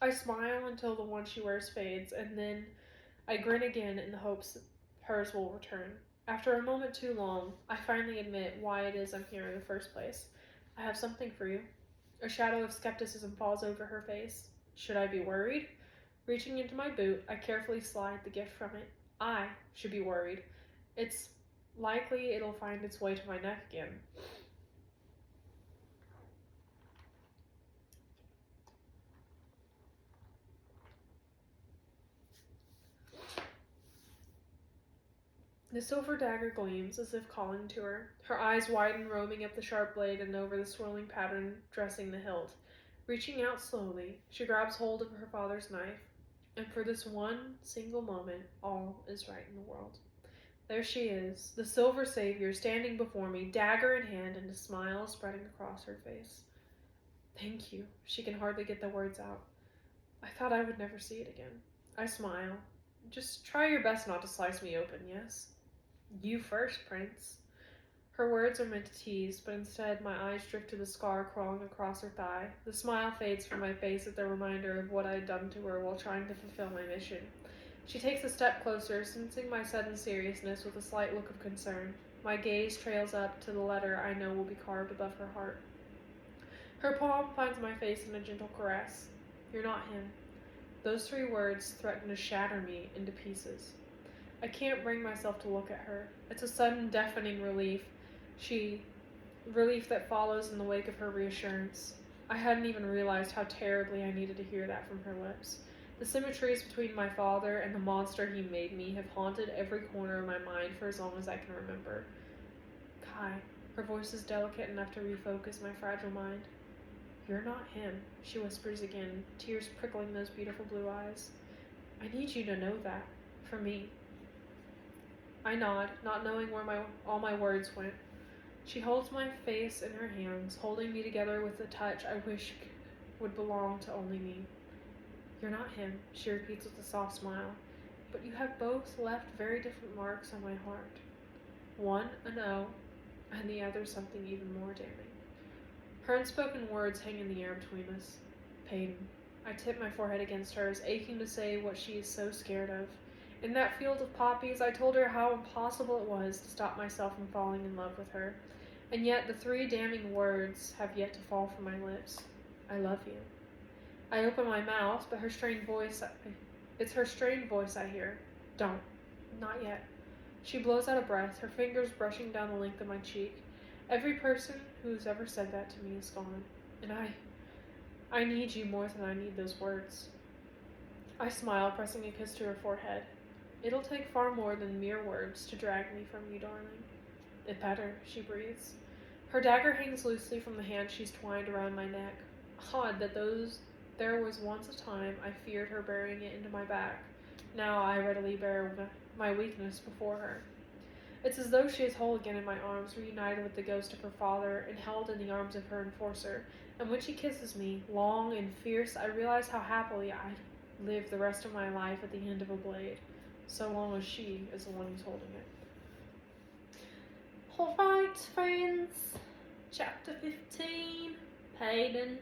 I smile until the one she wears fades, and then I grin again in the hopes that hers will return. After a moment too long, I finally admit why it is I'm here in the first place. I have something for you. A shadow of skepticism falls over her face. Should I be worried? Reaching into my boot, I carefully slide the gift from it. I should be worried. It's likely it'll find its way to my neck again. The silver dagger gleams as if calling to her. Her eyes widen, roaming up the sharp blade and over the swirling pattern dressing the hilt. Reaching out slowly, she grabs hold of her father's knife, and for this one single moment, all is right in the world. There she is, the silver savior, standing before me, dagger in hand and a smile spreading across her face. Thank you. She can hardly get the words out. I thought I would never see it again. I smile. Just try your best not to slice me open, yes? You first, Prince. Her words are meant to tease, but instead my eyes drift to the scar crawling across her thigh. The smile fades from my face at the reminder of what I had done to her while trying to fulfill my mission. She takes a step closer, sensing my sudden seriousness with a slight look of concern. My gaze trails up to the letter I know will be carved above her heart. Her palm finds my face in a gentle caress. You're not him. Those 3 words threaten to shatter me into pieces. I can't bring myself to look at her. It's a sudden, deafening relief. Relief that follows in the wake of her reassurance. I hadn't even realized how terribly I needed to hear that from her lips. The symmetries between my father and the monster he made me have haunted every corner of my mind for as long as I can remember. Kai, her voice is delicate enough to refocus my fragile mind. You're not him, she whispers again, tears prickling those beautiful blue eyes. I need you to know that, for me. I nod, not knowing where all my words went. She holds my face in her hands, holding me together with a touch I wish would belong to only me. You're not him, she repeats with a soft smile, but you have both left very different marks on my heart. One an O, and the other something even more damning. Her unspoken words hang in the air between us. Peyton. I tip my forehead against hers, aching to say what she is so scared of. In that field of poppies, I told her how impossible it was to stop myself from falling in love with her. And yet the 3 damning words have yet to fall from my lips. I love you. I open my mouth, but it's her strained voice I hear. Don't. Not yet. She blows out a breath, her fingers brushing down the length of my cheek. Every person who's ever said that to me is gone. And I need you more than I need those words. I smile, pressing a kiss to her forehead. It'll take far more than mere words to drag me from you, darling. It better, she breathes. Her dagger hangs loosely from the hand she's twined around my neck. Odd that there was once a time I feared her burying it into my back. Now I readily bear my weakness before her. It's as though she is whole again in my arms, reunited with the ghost of her father, and held in the arms of her enforcer. And when she kisses me, long and fierce, I realize how happily I'd live the rest of my life at the end of a blade, so long as she is the one who's holding it. Alright, friends. Chapter 15. Payden.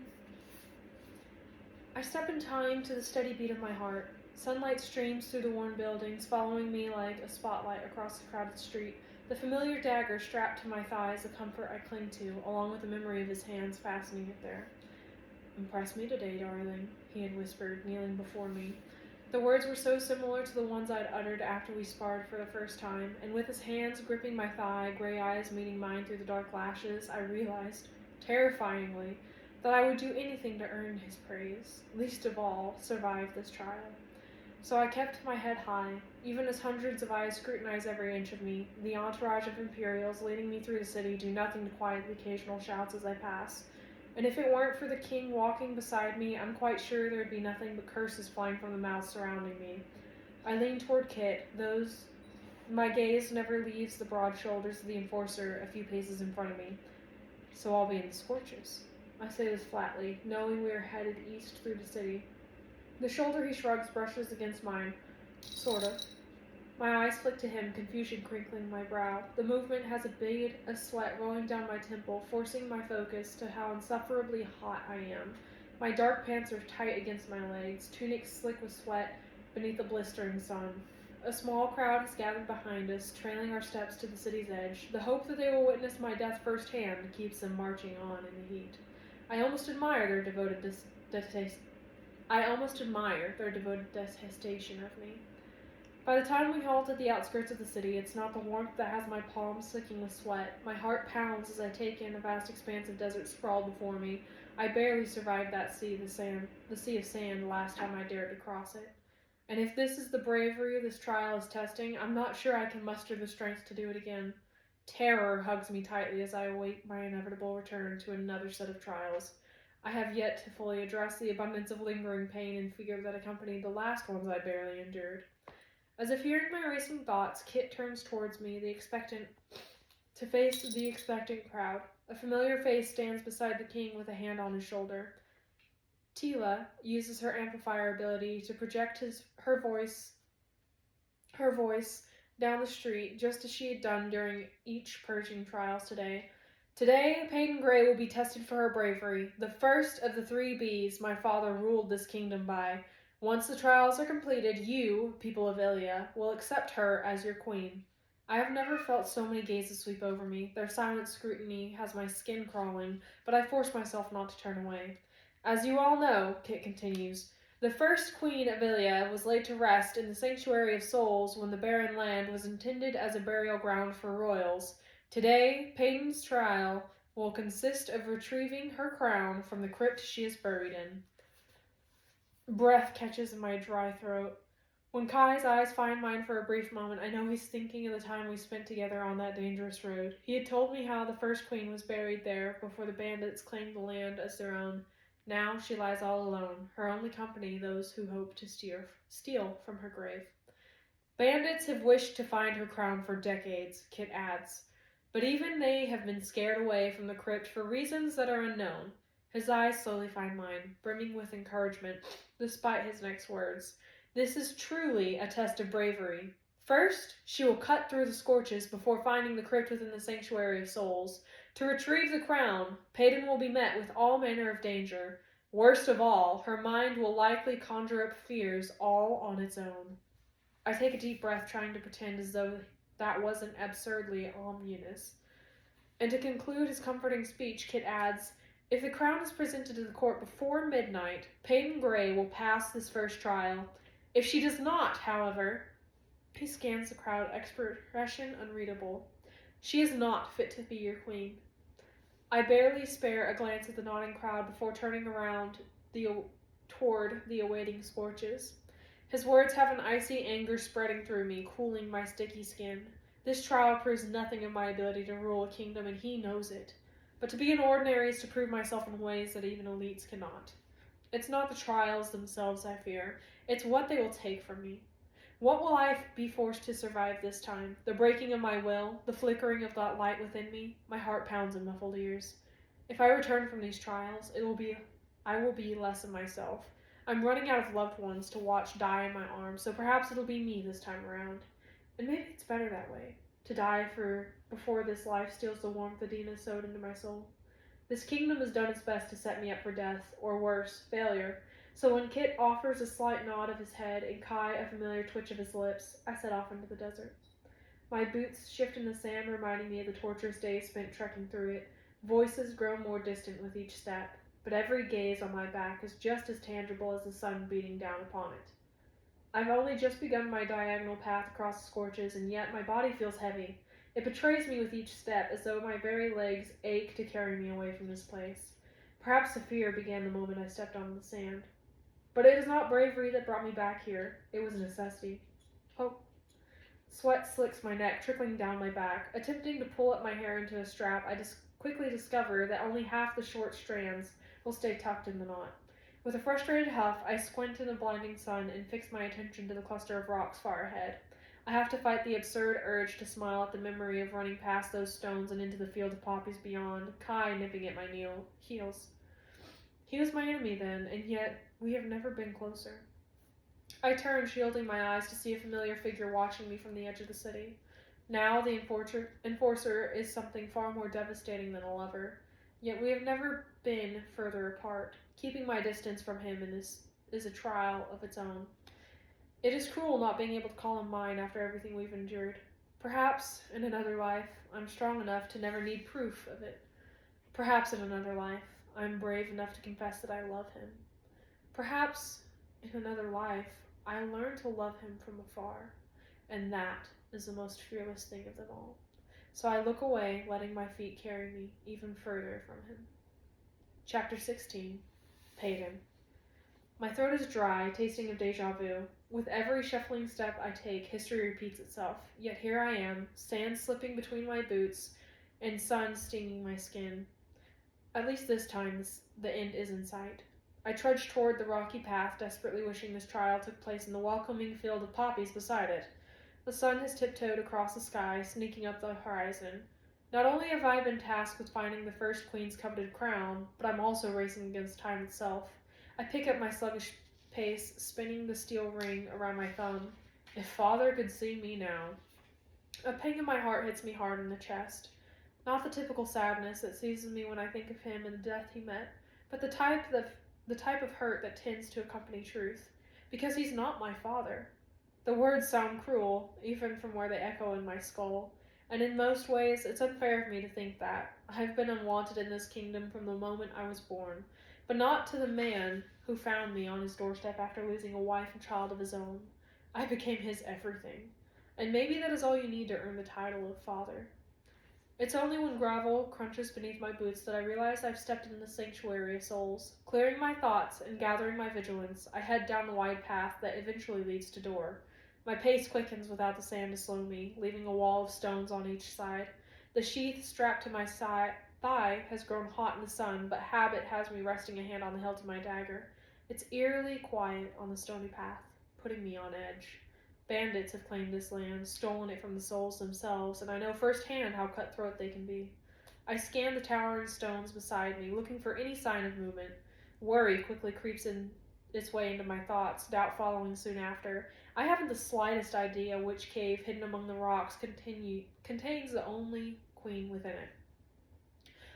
I step in time to the steady beat of my heart. Sunlight streams through the worn buildings, following me like a spotlight across the crowded street. The familiar dagger strapped to my thigh is a comfort I cling to, along with the memory of his hands fastening it there. "Impress me today, darling," he had whispered, kneeling before me. The words were so similar to the ones I'd uttered after we sparred for the first time, and with his hands gripping my thigh, gray eyes meeting mine through the dark lashes, I realized, terrifyingly, that I would do anything to earn his praise, least of all, survive this trial. So I kept my head high, even as hundreds of eyes scrutinize every inch of me. The entourage of Imperials leading me through the city do nothing to quiet the occasional shouts as I pass. And if it weren't for the king walking beside me, I'm quite sure there'd be nothing but curses flying from the mouths surrounding me. I lean toward Kit, my gaze never leaves the broad shoulders of the enforcer a few paces in front of me. "So I'll be in the Scorches." I say this flatly, knowing we are headed east through the city. The shoulder he shrugs brushes against mine. Sort of. My eyes flick to him, confusion crinkling my brow. The movement has a bead of sweat rolling down my temple, forcing my focus to how insufferably hot I am. My dark pants are tight against my legs, tunic slick with sweat beneath the blistering sun. A small crowd has gathered behind us, trailing our steps to the city's edge. The hope that they will witness my death firsthand keeps them marching on in the heat. I almost admire their devoted detestation of me. By the time we halt at the outskirts of the city, it's not the warmth that has my palms slicking with sweat. My heart pounds as I take in a vast expanse of desert sprawled before me. I barely survived that sea of sand the last time I dared to cross it. And if this is the bravery this trial is testing, I'm not sure I can muster the strength to do it again. Terror hugs me tightly as I await my inevitable return to another set of trials. I have yet to fully address the abundance of lingering pain and fear that accompanied the last ones I barely endured. As if hearing my racing thoughts, Kit turns towards me, to face the expectant crowd. A familiar face stands beside the king with a hand on his shoulder. Tila uses her amplifier ability to project her voice down the street, just as she had done during each purging trials today. Today, Payden Gray will be tested for her bravery, the first of the 3 Bs my father ruled this kingdom by. Once the trials are completed, you, people of Ilia, will accept her as your queen. I have never felt so many gazes sweep over me. Their silent scrutiny has my skin crawling, but I force myself not to turn away. As you all know, Kit continues, the first queen of Ilia was laid to rest in the Sanctuary of Souls when the barren land was intended as a burial ground for royals. Today, Payden's trial will consist of retrieving her crown from the crypt she is buried in. Breath catches in my dry throat. When Kai's eyes find mine for a brief moment, I know he's thinking of the time we spent together on that dangerous road. He had told me how the first queen was buried there before the bandits claimed the land as their own. Now she lies all alone, her only company those who hope to steal from her grave. Bandits have wished to find her crown for decades, Kit adds, but even they have been scared away from the crypt for reasons that are unknown. His eyes slowly find mine, brimming with encouragement, despite his next words. This is truly a test of bravery. First, she will cut through the Scorches before finding the crypt within the Sanctuary of Souls. To retrieve the crown, Payden will be met with all manner of danger. Worst of all, her mind will likely conjure up fears all on its own. I take a deep breath, trying to pretend as though that wasn't absurdly ominous. And to conclude his comforting speech, Kit adds, if the crown is presented to the court before midnight, Payden Gray will pass this first trial. If she does not, however, he scans the crowd, expression unreadable. She is not fit to be your queen. I barely spare a glance at the nodding crowd before turning around toward the awaiting Scorches. His words have an icy anger spreading through me, cooling my sticky skin. This trial proves nothing of my ability to rule a kingdom, and he knows it. But to be an ordinary is to prove myself in ways that even elites cannot. It's not the trials themselves I fear, it's what they will take from me. What will I be forced to survive this time? The breaking of my will, the flickering of that light within me? My heart pounds in muffled ears. If I return from these trials, I will be less of myself. I'm running out of loved ones to watch die in my arms, so perhaps it'll be me this time around. And maybe it's better that way, to die before this life steals the warmth Adina sewed into my soul. This kingdom has done its best to set me up for death, or worse, failure. So when Kit offers a slight nod of his head and Kai a familiar twitch of his lips, I set off into the desert. My boots shift in the sand, reminding me of the torturous days spent trekking through it. Voices grow more distant with each step, but every gaze on my back is just as tangible as the sun beating down upon it. I've only just begun my diagonal path across the scorches, and yet my body feels heavy. It betrays me with each step, as though my very legs ache to carry me away from this place. Perhaps the fear began the moment I stepped onto the sand. But it is not bravery that brought me back here. It was necessity. Hope. Sweat slicks my neck, trickling down my back. Attempting to pull up my hair into a strap, I quickly discover that only half the short strands will stay tucked in the knot. With a frustrated huff, I squint in the blinding sun and fix my attention to the cluster of rocks far ahead. I have to fight the absurd urge to smile at the memory of running past those stones and into the field of poppies beyond, Kai nipping at my heels. He was my enemy then, and yet we have never been closer. I turn, shielding my eyes, to see a familiar figure watching me from the edge of the city. Now the enforcer is something far more devastating than a lover. Yet we have never been further apart. Keeping my distance from him is a trial of its own. It is cruel not being able to call him mine after everything we've endured. Perhaps, in another life, I'm strong enough to never need proof of it. Perhaps in another life, I'm brave enough to confess that I love him. Perhaps, in another life, I learn to love him from afar, and that is the most fearless thing of them all. So I look away, letting my feet carry me even further from him. Chapter 16. Pagan. My throat is dry, tasting of déjà vu. With every shuffling step I take, history repeats itself. Yet here I am, sand slipping between my boots, and sun stinging my skin. At least this time, the end is in sight. I trudge toward the rocky path, desperately wishing this trial took place in the welcoming field of poppies beside it. The sun has tiptoed across the sky, sneaking up the horizon. Not only have I been tasked with finding the first queen's coveted crown, but I'm also racing against time itself. I pick up my sluggish pace, spinning the steel ring around my thumb. If father could see me now. A pang in my heart hits me hard in the chest. Not the typical sadness that seizes me when I think of him and the death he met, but the type of hurt that tends to accompany truth. Because he's not my father. The words sound cruel, even from where they echo in my skull, and in most ways it's unfair of me to think that. I've been unwanted in this kingdom from the moment I was born, but not to the man who found me on his doorstep after losing a wife and child of his own. I became his everything, and maybe that is all you need to earn the title of father. It's only when gravel crunches beneath my boots that I realize I've stepped into the sanctuary of souls. Clearing my thoughts and gathering my vigilance, I head down the wide path that eventually leads to door. My pace quickens without the sand to slow me, leaving a wall of stones on each side. The sheath strapped to my thigh has grown hot in the sun, but habit has me resting a hand on the hilt of my dagger. It's eerily quiet on the stony path, putting me on edge. Bandits have claimed this land, stolen it from the souls themselves, and I know firsthand how cutthroat they can be. I scan the towering stones beside me, looking for any sign of movement. Worry quickly creeps its way into my thoughts, doubt following soon after. I haven't the slightest idea which cave hidden among the rocks contains the only queen within it.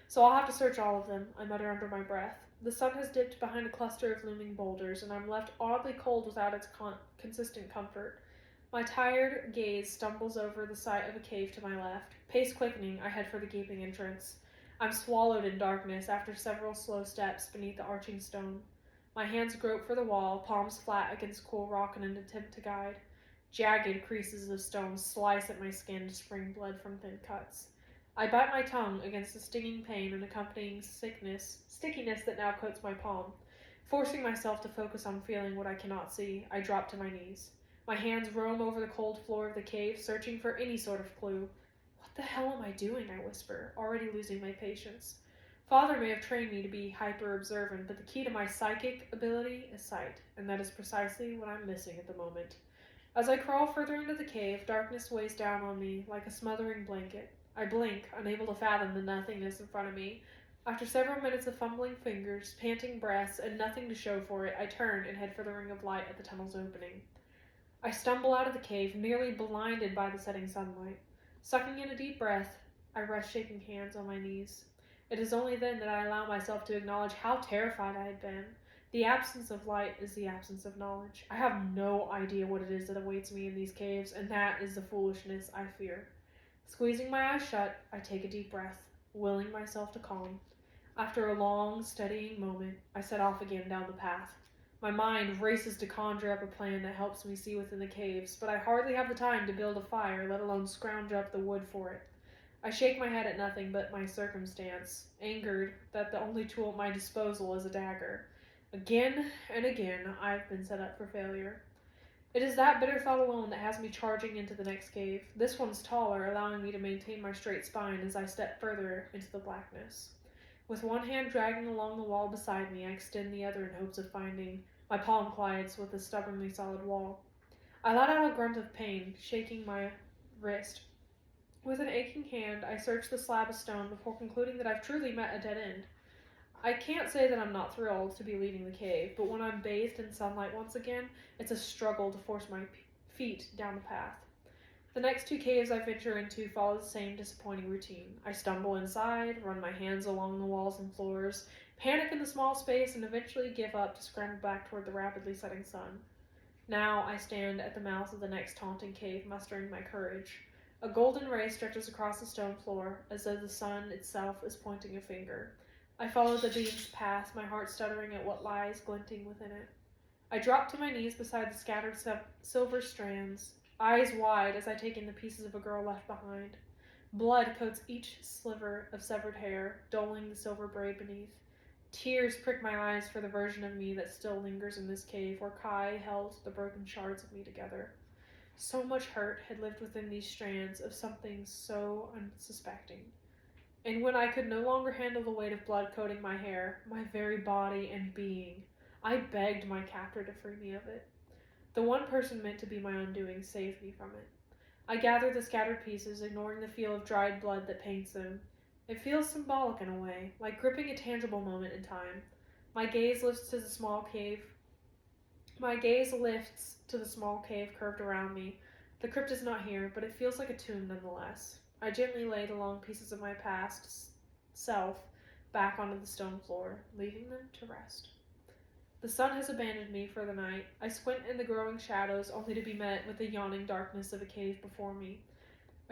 So I'll have to search all of them, I mutter under my breath. The sun has dipped behind a cluster of looming boulders, and I'm left oddly cold without its consistent comfort. My tired gaze stumbles over the sight of a cave to my left. Pace quickening, I head for the gaping entrance. I'm swallowed in darkness after several slow steps beneath the arching stone. My hands grope for the wall, palms flat against cool rock in an attempt to guide. Jagged creases of stone slice at my skin to spring blood from thin cuts. I bite my tongue against the stinging pain and accompanying stickiness that now coats my palm. Forcing myself to focus on feeling what I cannot see, I drop to my knees. My hands roam over the cold floor of the cave, searching for any sort of clue. What the hell am I doing? I whisper, already losing my patience. Father may have trained me to be hyper-observant, but the key to my psychic ability is sight, and that is precisely what I'm missing at the moment. As I crawl further into the cave, darkness weighs down on me like a smothering blanket. I blink, unable to fathom the nothingness in front of me. After several minutes of fumbling fingers, panting breaths, and nothing to show for it, I turn and head for the ring of light at the tunnel's opening. I stumble out of the cave, nearly blinded by the setting sunlight. Sucking in a deep breath, I rest shaking hands on my knees. It is only then that I allow myself to acknowledge how terrified I had been. The absence of light is the absence of knowledge. I have no idea what it is that awaits me in these caves, and that is the foolishness I fear. Squeezing my eyes shut, I take a deep breath, willing myself to calm. After a long, steadying moment, I set off again down the path. My mind races to conjure up a plan that helps me see within the caves, but I hardly have the time to build a fire, let alone scrounge up the wood for it. I shake my head at nothing but my circumstance, angered that the only tool at my disposal is a dagger. Again and again, I've been set up for failure. It is that bitter thought alone that has me charging into the next cave. This one's taller, allowing me to maintain my straight spine as I step further into the blackness. With one hand dragging along the wall beside me, I extend the other in hopes of finding. My palm collides with the stubbornly solid wall. I let out a grunt of pain, shaking my wrist. With an aching hand, I search the slab of stone before concluding that I've truly met a dead end. I can't say that I'm not thrilled to be leaving the cave, but when I'm bathed in sunlight once again, it's a struggle to force my feet down the path. The next two caves I venture into follow the same disappointing routine. I stumble inside, run my hands along the walls and floors, panic in the small space, and eventually give up to scramble back toward the rapidly setting sun. Now I stand at the mouth of the next taunting cave, mustering my courage. A golden ray stretches across the stone floor, as though the sun itself is pointing a finger. I follow the beam's path, my heart stuttering at what lies glinting within it. I drop to my knees beside the scattered silver strands, eyes wide as I take in the pieces of a girl left behind. Blood coats each sliver of severed hair, dulling the silver braid beneath. Tears prick my eyes for the version of me that still lingers in this cave where Kai held the broken shards of me together. So much hurt had lived within these strands of something so unsuspecting. And when I could no longer handle the weight of blood coating my hair, my very body and being, I begged my captor to free me of it. The one person meant to be my undoing saved me from it. I gather the scattered pieces, ignoring the feel of dried blood that paints them. It feels symbolic in a way, like gripping a tangible moment in time. My gaze lifts to the small cave curved around me. The crypt is not here, but it feels like a tomb nonetheless. I gently lay the long pieces of my past self back onto the stone floor, leaving them to rest. The sun has abandoned me for the night. I squint in the growing shadows, only to be met with the yawning darkness of a cave before me.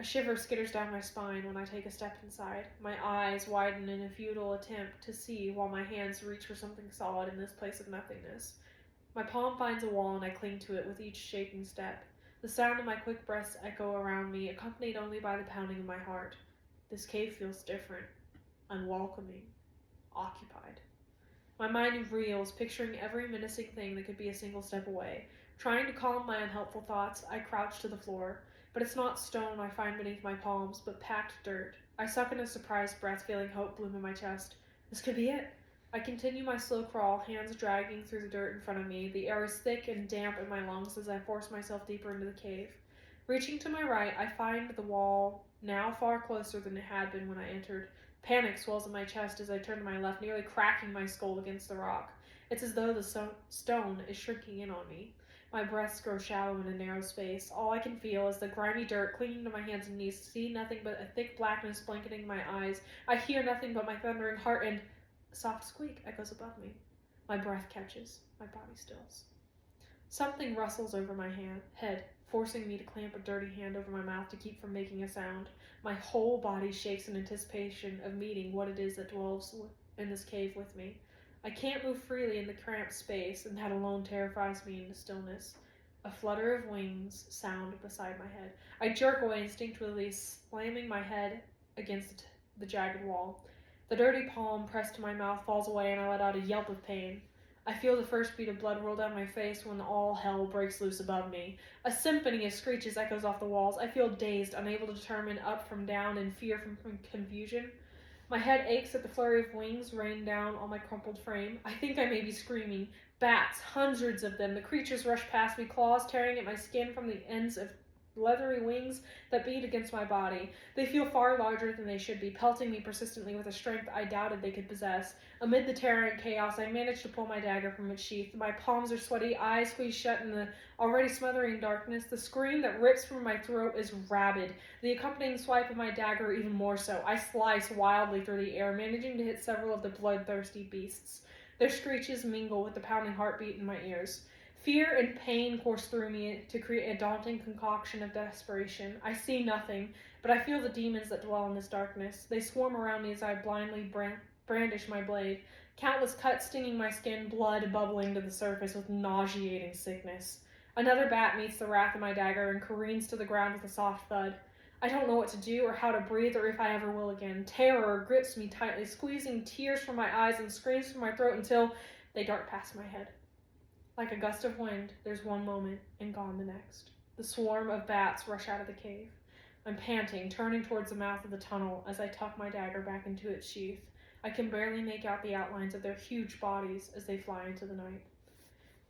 A shiver skitters down my spine when I take a step inside. My eyes widen in a futile attempt to see while my hands reach for something solid in this place of nothingness. My palm finds a wall and I cling to it with each shaking step. The sound of my quick breaths echo around me, accompanied only by the pounding of my heart. This cave feels different, unwelcoming, occupied. My mind reels, picturing every menacing thing that could be a single step away. Trying to calm my unhelpful thoughts, I crouch to the floor. But it's not stone I find beneath my palms, but packed dirt. I suck in a surprised breath, feeling hope bloom in my chest. This could be it. I continue my slow crawl, hands dragging through the dirt in front of me. The air is thick and damp in my lungs as I force myself deeper into the cave. Reaching to my right, I find the wall, now far closer than it had been when I entered. Panic swells in my chest as I turn to my left, nearly cracking my skull against the rock. It's as though the stone is shrinking in on me. My breaths grow shallow in a narrow space. All I can feel is the grimy dirt clinging to my hands and knees, see nothing but a thick blackness blanketing my eyes. I hear nothing but my thundering heart, and a soft squeak echoes above me. My breath catches. My body stills. Something rustles over my head, forcing me to clamp a dirty hand over my mouth to keep from making a sound. My whole body shakes in anticipation of meeting what it is that dwells in this cave with me. I can't move freely in the cramped space, and that alone terrifies me into stillness. A flutter of wings sound beside my head. I jerk away instinctively, slamming my head against the jagged wall. The dirty palm pressed to my mouth falls away, and I let out a yelp of pain. I feel the first bead of blood roll down my face when all hell breaks loose above me. A symphony of screeches echoes off the walls. I feel dazed, unable to determine up from down, in fear from confusion. My head aches at the flurry of wings rain down on my crumpled frame. I think I may be screaming. Bats, hundreds of them. The creatures rush past me, claws tearing at my skin from the ends of leathery wings that beat against my body. They feel far larger than they should be, pelting me persistently with a strength I doubted they could possess. Amid the terror and chaos, I manage to pull my dagger from its sheath. My palms are sweaty, eyes squeezed shut in the already smothering darkness. The scream that rips from my throat is rabid. The accompanying swipe of my dagger even more so. I slice wildly through the air, managing to hit several of the bloodthirsty beasts. Their screeches mingle with the pounding heartbeat in my ears. Fear and pain course through me to create a daunting concoction of desperation. I see nothing, but I feel the demons that dwell in this darkness. They swarm around me as I blindly brandish my blade. Countless cuts stinging my skin, blood bubbling to the surface with nauseating sickness. Another bat meets the wrath of my dagger and careens to the ground with a soft thud. I don't know what to do or how to breathe or if I ever will again. Terror grips me tightly, squeezing tears from my eyes and screams from my throat until they dart past my head. Like a gust of wind, there's one moment and gone the next. The swarm of bats rush out of the cave. I'm panting, turning towards the mouth of the tunnel as I tuck my dagger back into its sheath. I can barely make out the outlines of their huge bodies as they fly into the night.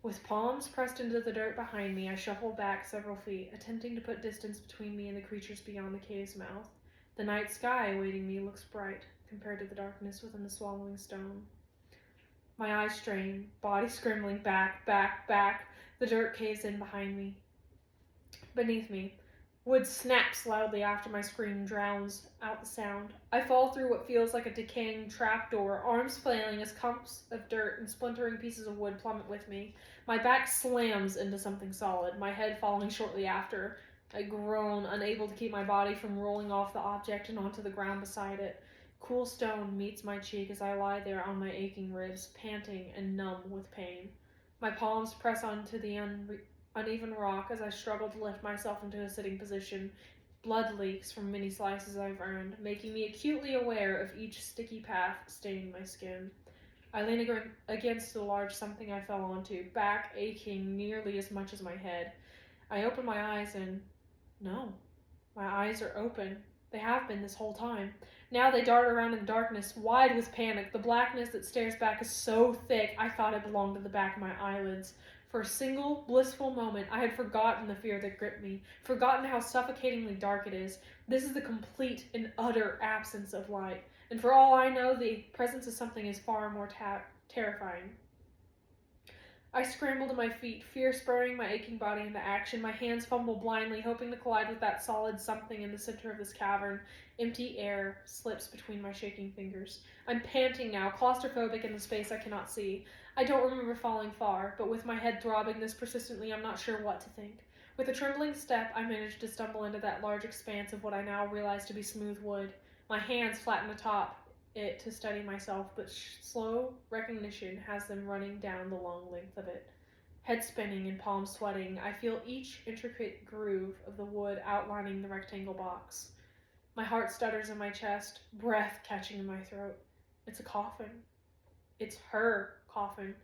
With palms pressed into the dirt behind me, I shuffle back several feet, attempting to put distance between me and the creatures beyond the cave's mouth. The night sky awaiting me looks bright compared to the darkness within the swallowing stone. My eyes strain, body scrambling back. The dirt caves in behind me. Beneath me, wood snaps loudly after my scream drowns out the sound. I fall through what feels like a decaying trapdoor, arms flailing as clumps of dirt and splintering pieces of wood plummet with me. My back slams into something solid, my head falling shortly after. I groan, unable to keep my body from rolling off the object and onto the ground beside it. Cool stone meets my cheek as I lie there on my aching ribs, panting and numb with pain. My palms press onto the uneven rock as I struggle to lift myself into a sitting position. Blood leaks from many slices I've earned, making me acutely aware of each sticky path staining my skin. I lean against the large something I fell onto, back aching nearly as much as my head. I open my eyes and no, my eyes are open. They have been this whole time. Now they dart around in the darkness, wide with panic. The blackness that stares back is so thick I thought it belonged to the back of my eyelids. For a single, blissful moment, I had forgotten the fear that gripped me, forgotten how suffocatingly dark it is. This is the complete and utter absence of light, and for all I know, the presence of something is far more terrifying. I scramble to my feet, fear spurring my aching body into action. My hands fumble blindly, hoping to collide with that solid something in the center of this cavern. Empty air slips between my shaking fingers. I'm panting now, claustrophobic in the space I cannot see. I don't remember falling far, but with my head throbbing this persistently, I'm not sure what to think. With a trembling step, I manage to stumble into that large expanse of what I now realize to be smooth wood. My hands flatten atop it to steady myself, but slow recognition has them running down the long length of it. Head spinning and palms sweating, I feel each intricate groove of the wood outlining the rectangle box. My heart stutters in my chest, breath catching in my throat. It's a coffin. It's her coffin.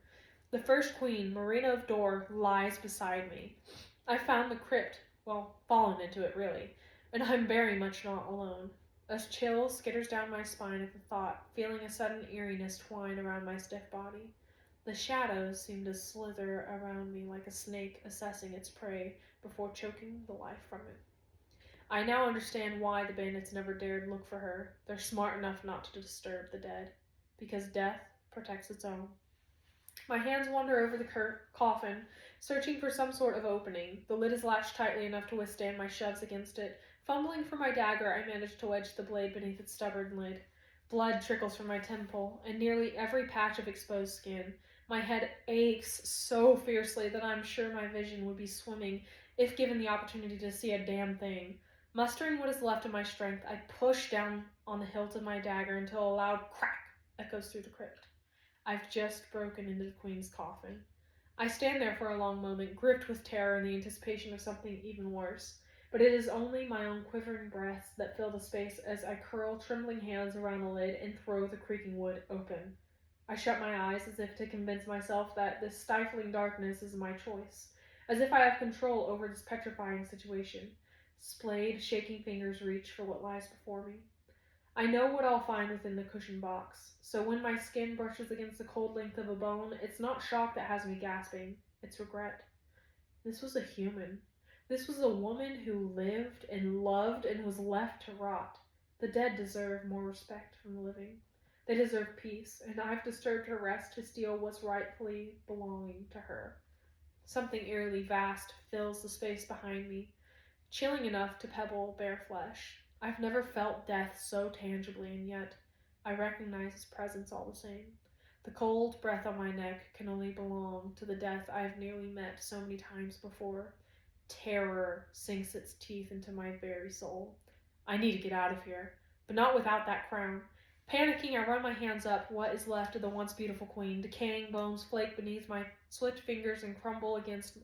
The first queen, Marina of Dor, lies beside me. I found the crypt, well, fallen into it really, and I'm very much not alone. A chill skitters down my spine at the thought, feeling a sudden eeriness twine around my stiff body. The shadows seem to slither around me like a snake assessing its prey before choking the life from it. I now understand why the bandits never dared look for her. They're smart enough not to disturb the dead, because death protects its own. My hands wander over the coffin, searching for some sort of opening. The lid is latched tightly enough to withstand my shoves against it. Fumbling for my dagger, I manage to wedge the blade beneath its stubborn lid. Blood trickles from my temple, and nearly every patch of exposed skin. My head aches so fiercely that I'm sure my vision would be swimming if given the opportunity to see a damn thing. Mustering what is left of my strength, I push down on the hilt of my dagger until a loud crack echoes through the crypt. I've just broken into the queen's coffin. I stand there for a long moment, gripped with terror and the anticipation of something even worse. But it is only my own quivering breaths that fill the space as I curl trembling hands around the lid and throw the creaking wood open. I shut my eyes as if to convince myself that this stifling darkness is my choice, as if I have control over this petrifying situation. Splayed, shaking fingers reach for what lies before me. I know what I'll find within the cushion box, so when my skin brushes against the cold length of a bone, it's not shock that has me gasping, it's regret. This was a human. This was a woman who lived and loved and was left to rot. The dead deserve more respect from the living. They deserve peace, and I've disturbed her rest to steal what's rightfully belonging to her. Something eerily vast fills the space behind me, chilling enough to pebble bare flesh. I've never felt death so tangibly, and yet I recognize its presence all the same. The cold breath on my neck can only belong to the death I have nearly met so many times before. Terror sinks its teeth into my very soul. I need to get out of here, but not without that crown. Panicking, I run my hands up what is left of the once beautiful queen. Decaying bones flake beneath my swift fingers and crumble against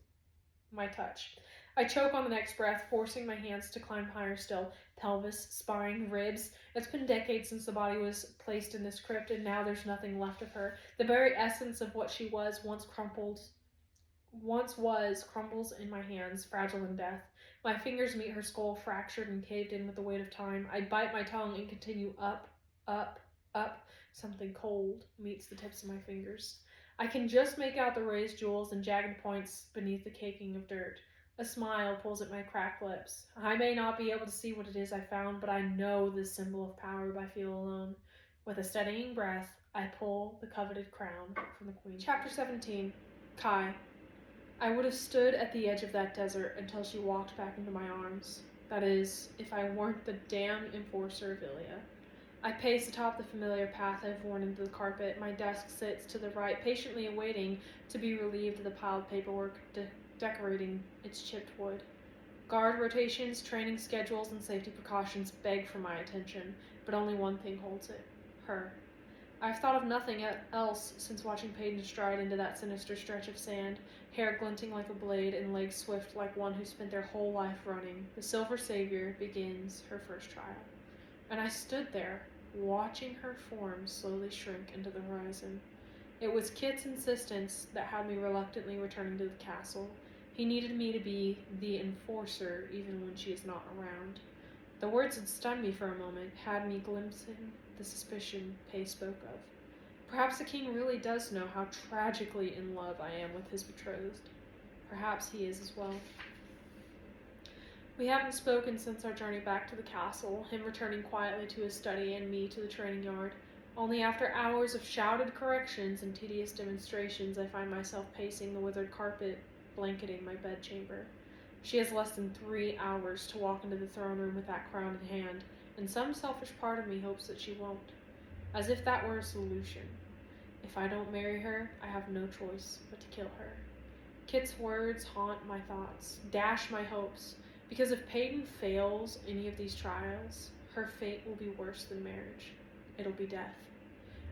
my touch. I choke on the next breath, forcing my hands to climb higher still. Pelvis, spine, ribs. It's been decades since the body was placed in this crypt, and now there's nothing left of her. The very essence of what she was crumbles in my hands, fragile in death. My fingers meet her skull, fractured and caved in with the weight of time. I bite my tongue and continue up, up, up. Something cold meets the tips of my fingers. I can just make out the raised jewels and jagged points beneath the caking of dirt. A smile pulls at my cracked lips. I may not be able to see what it is I found, but I know this symbol of power by feel alone. With a steadying breath, I pull the coveted crown from the queen. Chapter 17. Kai. I would have stood at the edge of that desert until she walked back into my arms. That is, if I weren't the damn enforcer of Ilya. I pace atop the familiar path I've worn into the carpet. My desk sits to the right, patiently awaiting to be relieved of the piled paperwork decorating its chipped wood. Guard rotations, training schedules, and safety precautions beg for my attention, but only one thing holds it: her. I've thought of nothing else since watching Peyton stride into that sinister stretch of sand, hair glinting like a blade and legs swift like one who spent their whole life running. The Silver Savior begins her first trial. And I stood there, watching her form slowly shrink into the horizon. It was Kit's insistence that had me reluctantly returning to the castle. He needed me to be the enforcer even when she is not around. The words had stunned me for a moment, had me glimpsing the suspicion Pei spoke of. Perhaps the king really does know how tragically in love I am with his betrothed. Perhaps he is as well. We haven't spoken since our journey back to the castle, him returning quietly to his study and me to the training yard. Only after hours of shouted corrections and tedious demonstrations I find myself pacing the withered carpet blanketing my bedchamber. She has less than 3 hours to walk into the throne room with that crown in hand, and some selfish part of me hopes that she won't. As if that were a solution. If I don't marry her, I have no choice but to kill her. Kit's words haunt my thoughts, dash my hopes, because if Peyton fails any of these trials, her fate will be worse than marriage. It'll be death.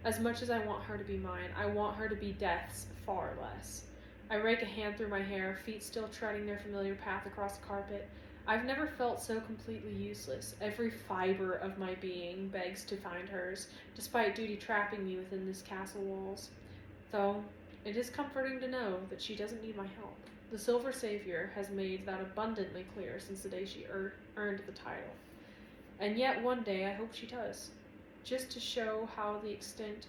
As much as I want her to be mine, I want her to be death's far less. I rake a hand through my hair, feet still treading their familiar path across the carpet. I've never felt so completely useless. Every fiber of my being begs to find hers, despite duty trapping me within this castle walls. Though, it is comforting to know that she doesn't need my help. The Silver Savior has made that abundantly clear since the day she earned the title. And yet one day I hope she does. Just to show her the extent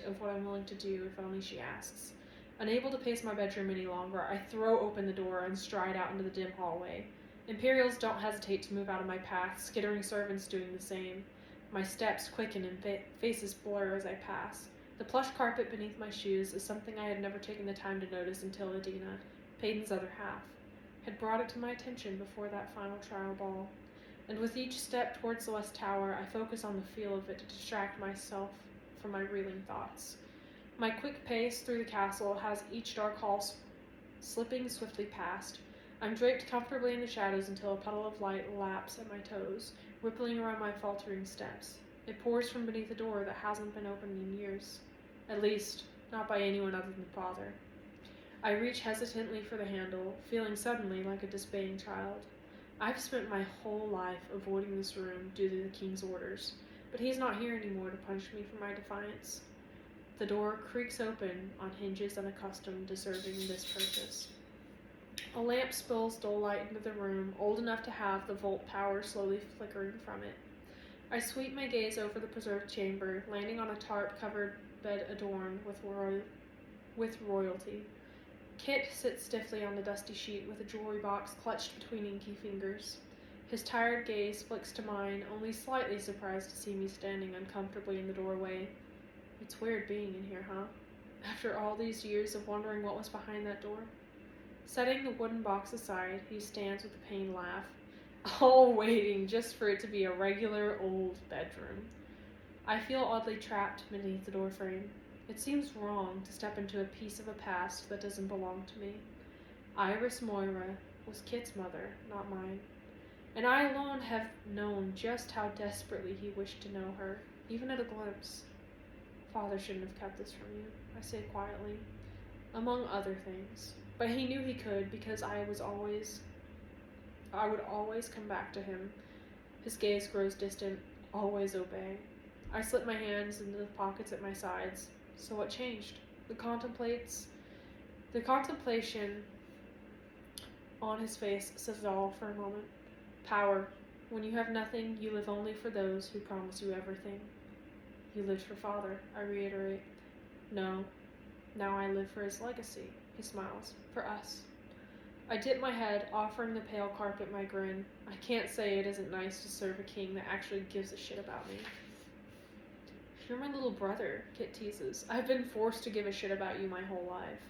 of what I'm willing to do if only she asks. Unable to pace my bedroom any longer, I throw open the door and stride out into the dim hallway. Imperials don't hesitate to move out of my path, skittering servants doing the same. My steps quicken and faces blur as I pass. The plush carpet beneath my shoes is something I had never taken the time to notice until Adina, Peyton's other half, had brought it to my attention before that final trial ball. And with each step towards the West Tower, I focus on the feel of it to distract myself from my reeling thoughts. My quick pace through the castle has each dark hall slipping swiftly past. I'm draped comfortably in the shadows until a puddle of light laps at my toes, rippling around my faltering steps. It pours from beneath a door that hasn't been opened in years. At least, not by anyone other than Father. I reach hesitantly for the handle, feeling suddenly like a disobeying child. I've spent my whole life avoiding this room due to the king's orders, but he's not here anymore to punish me for my defiance. The door creaks open on hinges unaccustomed to serving this purpose. A lamp spills dull light into the room, old enough to have the volt power slowly flickering from it. I sweep my gaze over the preserved chamber, landing on a tarp-covered bed adorned with royalty. Kit sits stiffly on the dusty sheet with a jewelry box clutched between inky fingers. His tired gaze flicks to mine, only slightly surprised to see me standing uncomfortably in the doorway. It's weird being in here, huh? After all these years of wondering what was behind that door? Setting the wooden box aside, he stands with a pained laugh, all waiting just for it to be a regular old bedroom. I feel oddly trapped beneath the doorframe. It seems wrong to step into a piece of a past that doesn't belong to me. Iris Moira was Kit's mother, not mine. And I alone have known just how desperately he wished to know her, even at a glimpse. Father shouldn't have kept this from you, I say quietly, among other things. But he knew he could, because I would always come back to him. His gaze grows distant. Always obey. I slip my hands into the pockets at my sides. So what changed? The contemplation on his face says it all for a moment. Power. When you have nothing, you live only for those who promise you everything. You lived for Father, I reiterate. No. Now I live for his legacy. He smiles. For us. I dip my head, offering the pale carpet my grin. I can't say it isn't nice to serve a king that actually gives a shit about me. You're my little brother, Kit teases. I've been forced to give a shit about you my whole life.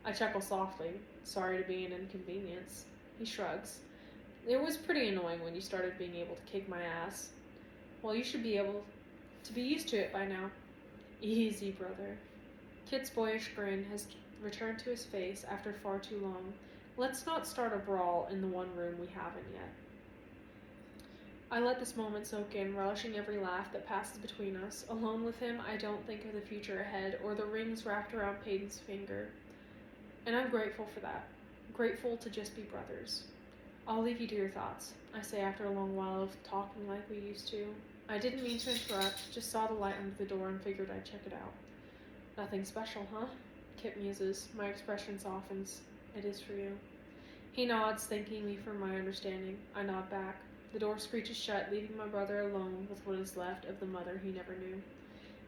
I chuckle softly, sorry to be an inconvenience. He shrugs. It was pretty annoying when you started being able to kick my ass. Well, you should be able to be used to it by now. Easy, brother. Kit's boyish grin has returned to his face after far too long. Let's not start a brawl in the one room we haven't yet. I let this moment soak in, relishing every laugh that passes between us. Alone with him, I don't think of the future ahead or the rings wrapped around Peyton's finger. And I'm grateful for that. Grateful to just be brothers. I'll leave you to your thoughts, I say after a long while of talking like we used to. I didn't mean to interrupt, just saw the light under the door and figured I'd check it out. Nothing special, huh? Kit muses. My expression softens. It is for you. He nods, thanking me for my understanding. I nod back. The door screeches shut, leaving my brother alone with what is left of the mother he never knew.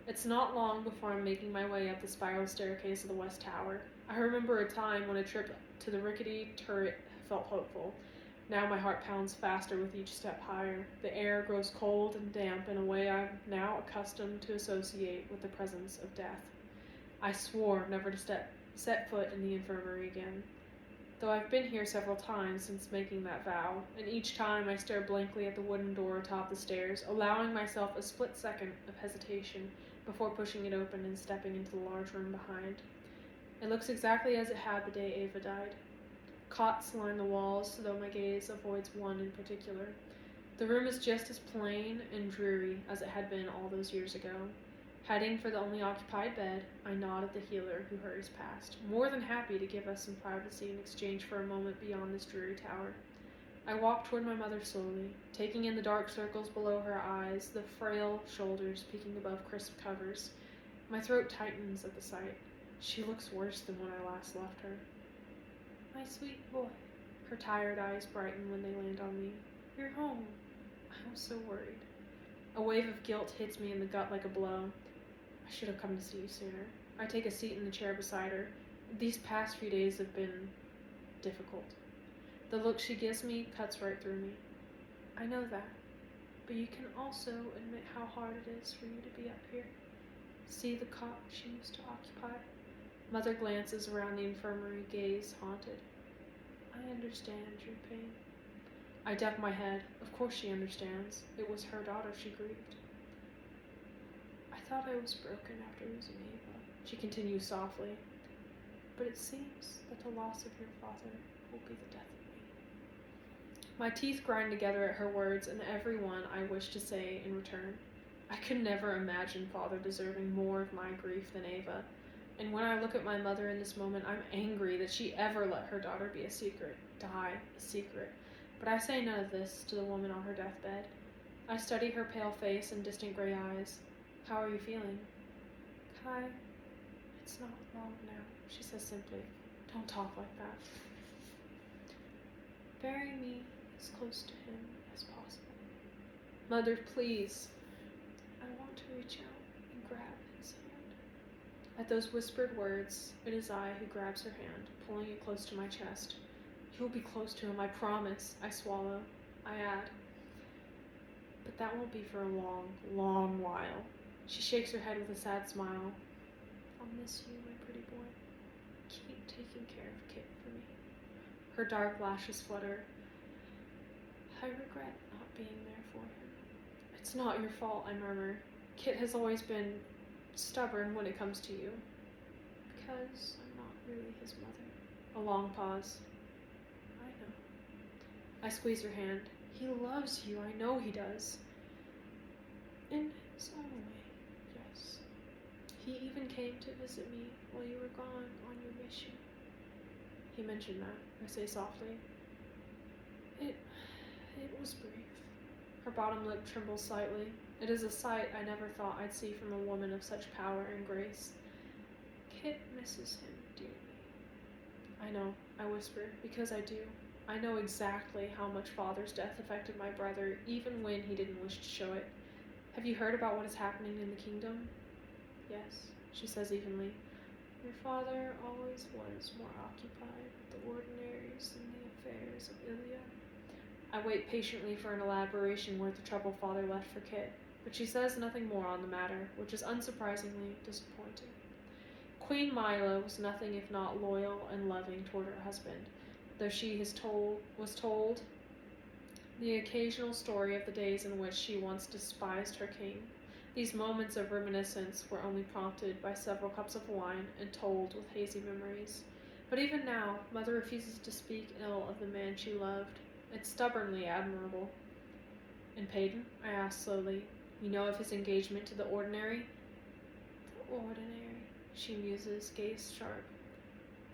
It's not long before I'm making my way up the spiral staircase of the West Tower. I remember a time when a trip to the rickety turret felt hopeful. Now my heart pounds faster with each step higher. The air grows cold and damp in a way I'm now accustomed to associate with the presence of death. I swore never to set foot in the infirmary again. Though I've been here several times since making that vow, and each time I stare blankly at the wooden door atop the stairs, allowing myself a split second of hesitation before pushing it open and stepping into the large room behind. It looks exactly as it had the day Ava died. Cots line the walls, though my gaze avoids one in particular. The room is just as plain and dreary as it had been all those years ago. Heading for the only occupied bed, I nod at the healer who hurries past, more than happy to give us some privacy in exchange for a moment beyond this dreary tower. I walk toward my mother slowly, taking in the dark circles below her eyes, the frail shoulders peeking above crisp covers. My throat tightens at the sight. She looks worse than when I last left her. My sweet boy. Her tired eyes brighten when they land on me. You're home. I was so worried. A wave of guilt hits me in the gut like a blow. I should have come to see you sooner. I take a seat in the chair beside her. These past few days have been difficult. The look she gives me cuts right through me. I know that, but you can also admit how hard it is for you to be up here. See the cot she used to occupy? Mother glances around the infirmary, gaze haunted. I understand your pain. I duck my head. Of course she understands. It was her daughter she grieved. I thought I was broken after losing Ava, she continues softly. But it seems that the loss of your father will be the death of me. My teeth grind together at her words and every one I wish to say in return. I could never imagine Father deserving more of my grief than Ava. And when I look at my mother in this moment, I'm angry that she ever let her daughter die a secret. But I say none of this to the woman on her deathbed. I study her pale face and distant gray eyes. How are you feeling? Kai, it's not long now, she says simply. Don't talk like that. Bury me as close to him as possible. Mother, please. I want to reach out and grab his hand. At those whispered words, it is I who grabs her hand, pulling it close to my chest. You'll be close to him, I promise. I swallow. I add. But that won't be for a long, long while. She shakes her head with a sad smile. I'll miss you, my pretty boy. Keep taking care of Kit for me. Her dark lashes flutter. I regret not being there for him. It's not your fault, I murmur. Kit has always been stubborn when it comes to you. Because I'm not really his mother. A long pause. I know. I squeeze her hand. He loves you, I know he does. In his own way, yes. He even came to visit me while you were gone on your mission. He mentioned that, I say softly. It was brief. Her bottom lip trembles slightly. It is a sight I never thought I'd see from a woman of such power and grace. Kit misses him dearly. I know, I whisper, because I do. I know exactly how much Father's death affected my brother, even when he didn't wish to show it. Have you heard about what is happening in the kingdom? Yes, she says evenly. Your father always was more occupied with the ordinaries than the affairs of Ilya. I wait patiently for an elaboration worth the trouble Father left for Kit, but she says nothing more on the matter, which is unsurprisingly disappointing. Queen Mila was nothing if not loyal and loving toward her husband, though she was told the occasional story of the days in which she once despised her king. These moments of reminiscence were only prompted by several cups of wine and told with hazy memories. But even now, Mother refuses to speak ill of the man she loved. It's stubbornly admirable. And Peyton? I ask slowly. You know of his engagement to the ordinary? The ordinary, she muses, gaze sharp.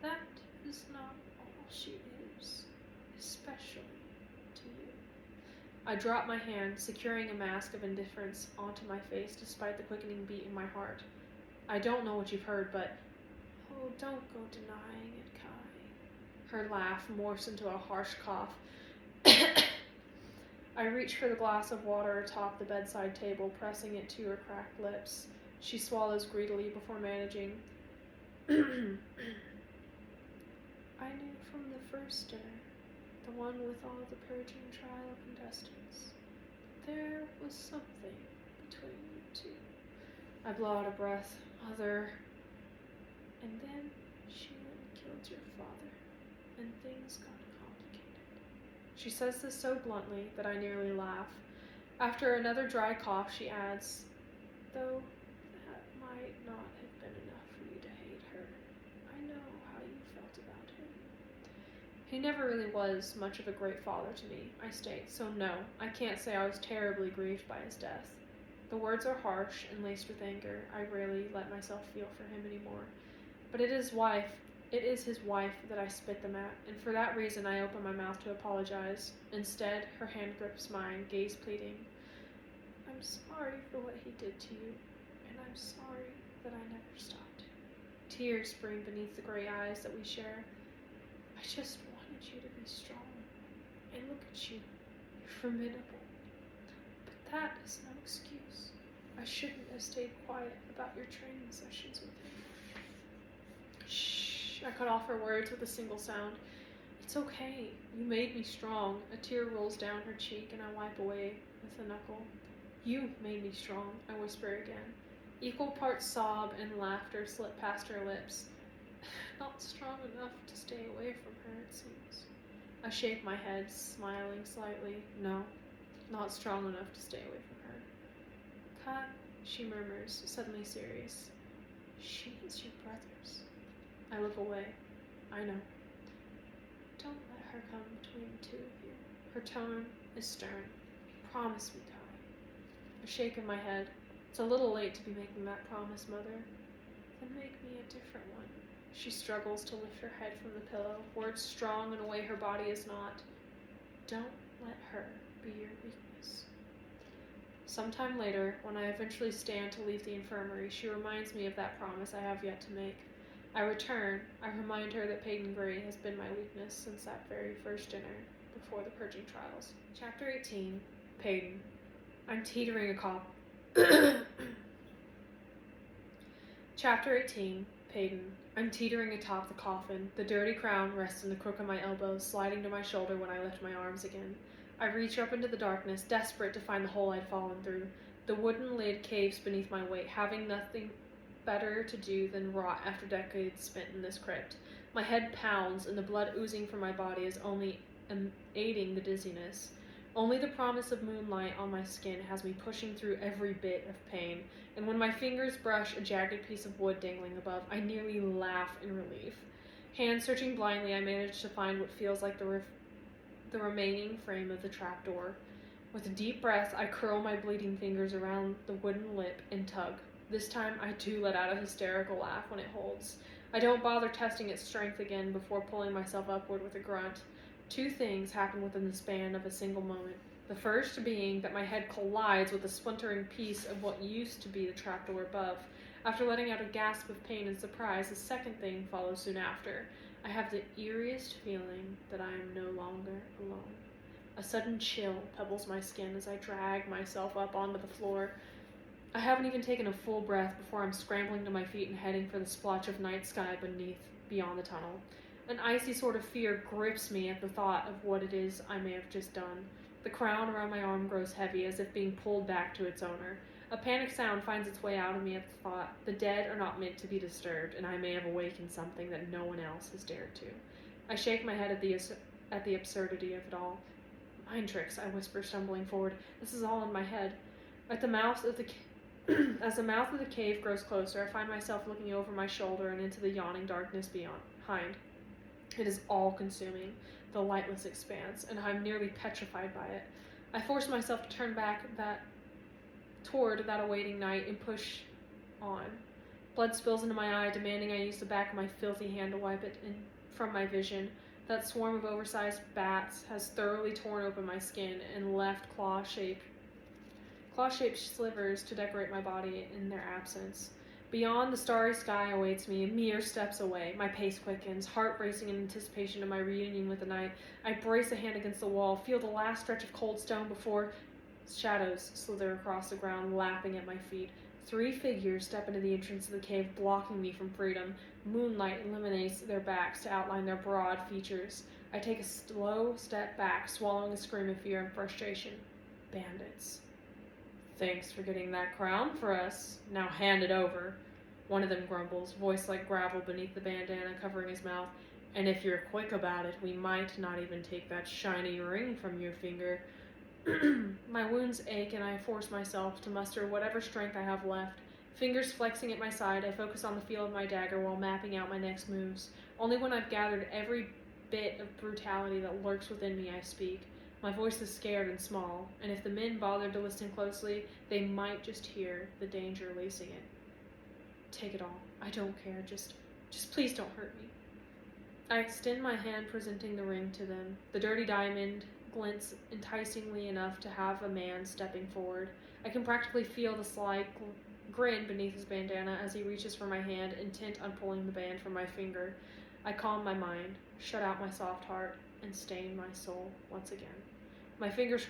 That is not all she is, especially to you. I drop my hand, securing a mask of indifference onto my face despite the quickening beat in my heart. I don't know what you've heard, but... Oh, don't go denying it, Kai. Her laugh morphs into a harsh cough. I reach for the glass of water atop the bedside table, pressing it to her cracked lips. She swallows greedily before managing. I knew from the first dinner, the one with all the purging trial contestants, there was something between you two. I blow out a breath. Mother. And then she went and killed your father, and things got complicated. She says this so bluntly that I nearly laugh. After another dry cough, she adds, though that might not have been enough for you to hate her. I know how you felt about him. He never really was much of a great father to me, I state, so no, I can't say I was terribly grieved by his death. The words are harsh and laced with anger. I rarely let myself feel for him anymore. But it is his wife that I spit them at, and for that reason I open my mouth to apologize. Instead, her hand grips mine, gaze pleading. I'm sorry for what he did to you, and I'm sorry that I never stopped him. Tears spring beneath the gray eyes that we share. I just wanted you to be strong, and look at you, you're formidable. But that is no excuse. I shouldn't have stayed quiet about your training sessions with him. Shh, I cut off her words with a single sound. It's okay, you made me strong. A tear rolls down her cheek and I wipe away with a knuckle. You made me strong, I whisper again. Equal parts sob and laughter slip past her lips. Not strong enough to stay away from her, it seems. I shake my head, smiling slightly. No, not strong enough to stay away from her. Kai, she murmurs, suddenly serious. She is your brother's. I look away. I know. Don't let her come between the two of you. Her tone is stern. Promise me, Kai. A shake in my head. It's a little late to be making that promise, Mother. Then make me a different one. She struggles to lift her head from the pillow, words strong in a way her body is not. Don't let her be your weakness. Sometime later, when I eventually stand to leave the infirmary, she reminds me of that promise I have yet to make. I return. I remind her that Peyton Gray has been my weakness since that very first dinner, before the purging trials. Chapter 18. Peyton. I'm teetering Chapter 18, Peyton. I'm teetering atop the coffin. The dirty crown rests in the crook of my elbow, sliding to my shoulder when I lift my arms again. I reach up into the darkness, desperate to find the hole I'd fallen through. The wooden lid caves beneath my weight, having nothing better to do than rot after decades spent in this crypt. My head pounds, and the blood oozing from my body is only aiding the dizziness. Only the promise of moonlight on my skin has me pushing through every bit of pain, and when my fingers brush a jagged piece of wood dangling above, I nearly laugh in relief. Hand searching blindly, I manage to find what feels like the remaining frame of the trapdoor. With a deep breath, I curl my bleeding fingers around the wooden lip and tug. This time, I do let out a hysterical laugh when it holds. I don't bother testing its strength again before pulling myself upward with a grunt. Two things happen within the span of a single moment. The first being that my head collides with a splintering piece of what used to be the trapdoor above. After letting out a gasp of pain and surprise, the second thing follows soon after. I have the eeriest feeling that I am no longer alone. A sudden chill pebbles my skin as I drag myself up onto the floor. I haven't even taken a full breath before I'm scrambling to my feet and heading for the splotch of night sky beyond the tunnel. An icy sort of fear grips me at the thought of what it is I may have just done. The crown around my arm grows heavy, as if being pulled back to its owner. A panicked sound finds its way out of me at the thought. The dead are not meant to be disturbed, and I may have awakened something that no one else has dared to. I shake my head at the absurdity of it all. Mind tricks, I whisper, stumbling forward. This is all in my head. As the mouth of the cave grows closer, I find myself looking over my shoulder and into the yawning darkness behind. It is all-consuming, the lightless expanse, and I'm nearly petrified by it. I force myself to turn back toward that awaiting night and push on. Blood spills into my eye, demanding I use the back of my filthy hand to wipe it from my vision. That swarm of oversized bats has thoroughly torn open my skin and left claw-shaped slivers to decorate my body in their absence. Beyond, the starry sky awaits me, mere steps away. My pace quickens, heart racing in anticipation of my reunion with the night. I brace a hand against the wall, feel the last stretch of cold stone before shadows slither across the ground, lapping at my feet. 3 figures step into the entrance of the cave, blocking me from freedom. Moonlight illuminates their backs to outline their broad features. I take a slow step back, swallowing a scream of fear and frustration. Bandits. Thanks for getting that crown for us. Now hand it over. One of them grumbles, voice like gravel beneath the bandana covering his mouth. And if you're quick about it, we might not even take that shiny ring from your finger. My wounds ache, and I force myself to muster whatever strength I have left. Fingers flexing at my side, I focus on the feel of my dagger while mapping out my next moves. Only when I've gathered every bit of brutality that lurks within me, I speak. My voice is scared and small, and if the men bothered to listen closely, they might just hear the danger lacing it. Take it all. I don't care. Just please don't hurt me. I extend my hand, presenting the ring to them. The dirty diamond glints enticingly enough to have a man stepping forward. I can practically feel the sly grin beneath his bandana as he reaches for my hand, intent on pulling the band from my finger. I calm my mind, shut out my soft heart, and stain my soul once again. My fingers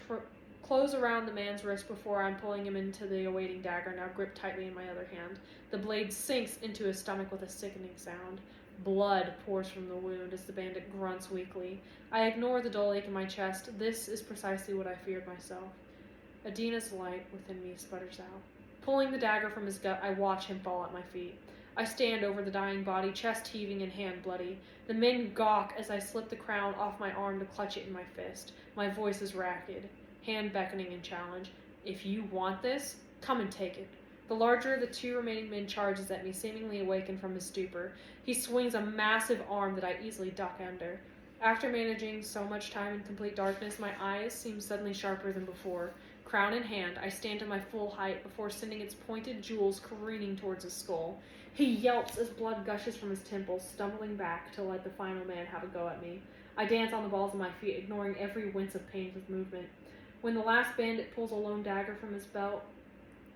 close around the man's wrist before I'm pulling him into the awaiting dagger, now gripped tightly in my other hand. The blade sinks into his stomach with a sickening sound. Blood pours from the wound as the bandit grunts weakly. I ignore the dull ache in my chest. This is precisely what I feared myself. Adina's light within me sputters out. Pulling the dagger from his gut, I watch him fall at my feet. I stand over the dying body, chest heaving and hand bloody. The men gawk as I slip the crown off my arm to clutch it in my fist. My voice is ragged, hand beckoning in challenge. If you want this, come and take it. The larger of the 2 remaining men charges at me, seemingly awakened from his stupor. He swings a massive arm that I easily duck under. After managing so much time in complete darkness, my eyes seem suddenly sharper than before. Crown in hand, I stand to my full height before sending its pointed jewels careening towards his skull. He yelps as blood gushes from his temples, stumbling back to let the final man have a go at me. I dance on the balls of my feet, ignoring every wince of pain with movement. When the last bandit pulls a lone dagger from his belt,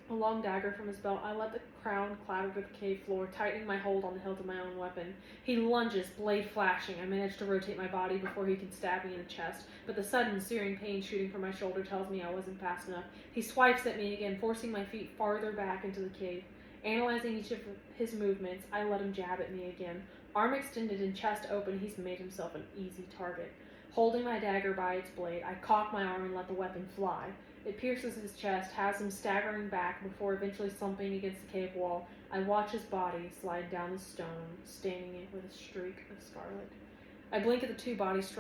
a long dagger from his belt. I let the crown clatter to the cave floor, tightening my hold on the hilt of my own weapon. He lunges, blade flashing. I manage to rotate my body before he can stab me in the chest, but the sudden, searing pain shooting from my shoulder tells me I wasn't fast enough. He swipes at me again, forcing my feet farther back into the cave. Analyzing each of his movements, I let him jab at me again. Arm extended and chest open, he's made himself an easy target. Holding my dagger by its blade, I cock my arm and let the weapon fly. It pierces his chest, has him staggering back before eventually slumping against the cave wall. I watch his body slide down the stone, staining it with a streak of scarlet. I blink at the two bodies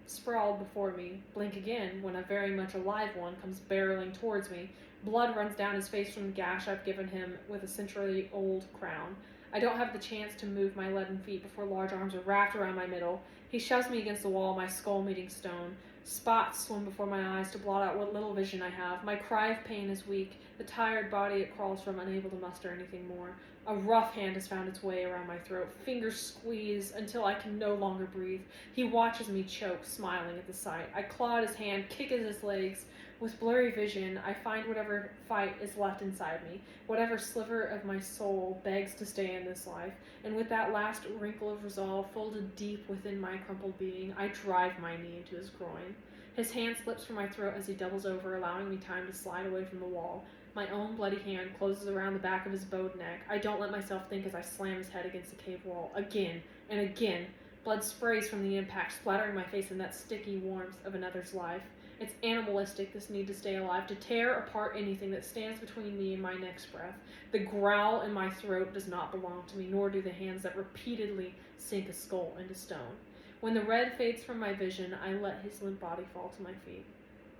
sprawled before me, blink again when a very much alive one comes barreling towards me. Blood runs down his face from the gash I've given him with a century-old crown. I don't have the chance to move my leaden feet before large arms are wrapped around my middle. He shoves me against the wall, my skull meeting stone. Spots swim before my eyes to blot out what little vision I have. My cry of pain is weak. The tired body it crawls from, unable to muster anything more. A rough hand has found its way around my throat. Fingers squeeze until I can no longer breathe. He watches me choke, smiling at the sight. I claw at his hand, kick at his legs. With blurry vision, I find whatever fight is left inside me, whatever sliver of my soul begs to stay in this life, and with that last wrinkle of resolve folded deep within my crumpled being, I drive my knee into his groin. His hand slips from my throat as he doubles over, allowing me time to slide away from the wall. My own bloody hand closes around the back of his bowed neck. I don't let myself think as I slam his head against the cave wall. Again and again. Blood sprays from the impact, splattering my face in that sticky warmth of another's life. It's animalistic, this need to stay alive, to tear apart anything that stands between me and my next breath. The growl in my throat does not belong to me, nor do the hands that repeatedly sink a skull into stone. When the red fades from my vision, I let his limp body fall to my feet.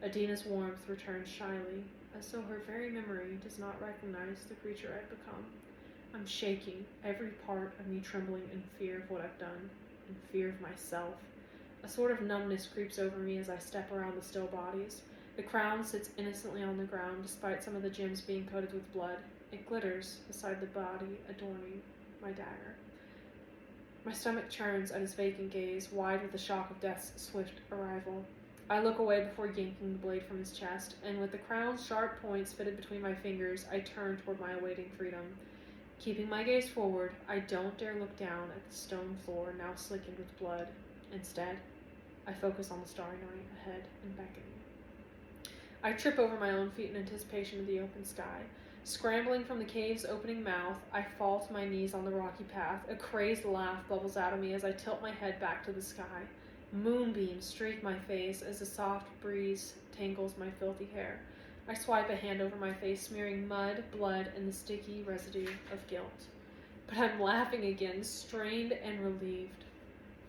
Adina's warmth returns shyly, as though her very memory does not recognize the creature I've become. I'm shaking, every part of me trembling in fear of what I've done, in fear of myself. A sort of numbness creeps over me as I step around the still bodies. The crown sits innocently on the ground, despite some of the gems being coated with blood. It glitters beside the body adorning my dagger. My stomach churns at his vacant gaze, wide with the shock of death's swift arrival. I look away before yanking the blade from his chest, and with the crown's sharp points fitted between my fingers, I turn toward my awaiting freedom. Keeping my gaze forward, I don't dare look down at the stone floor now slickened with blood. Instead, I focus on the starry night ahead and beckoning. I trip over my own feet in anticipation of the open sky. Scrambling from the cave's opening mouth, I fall to my knees on the rocky path. A crazed laugh bubbles out of me as I tilt my head back to the sky. Moonbeams streak my face as a soft breeze tangles my filthy hair. I swipe a hand over my face, smearing mud, blood, and the sticky residue of guilt. But I'm laughing again, strained and relieved.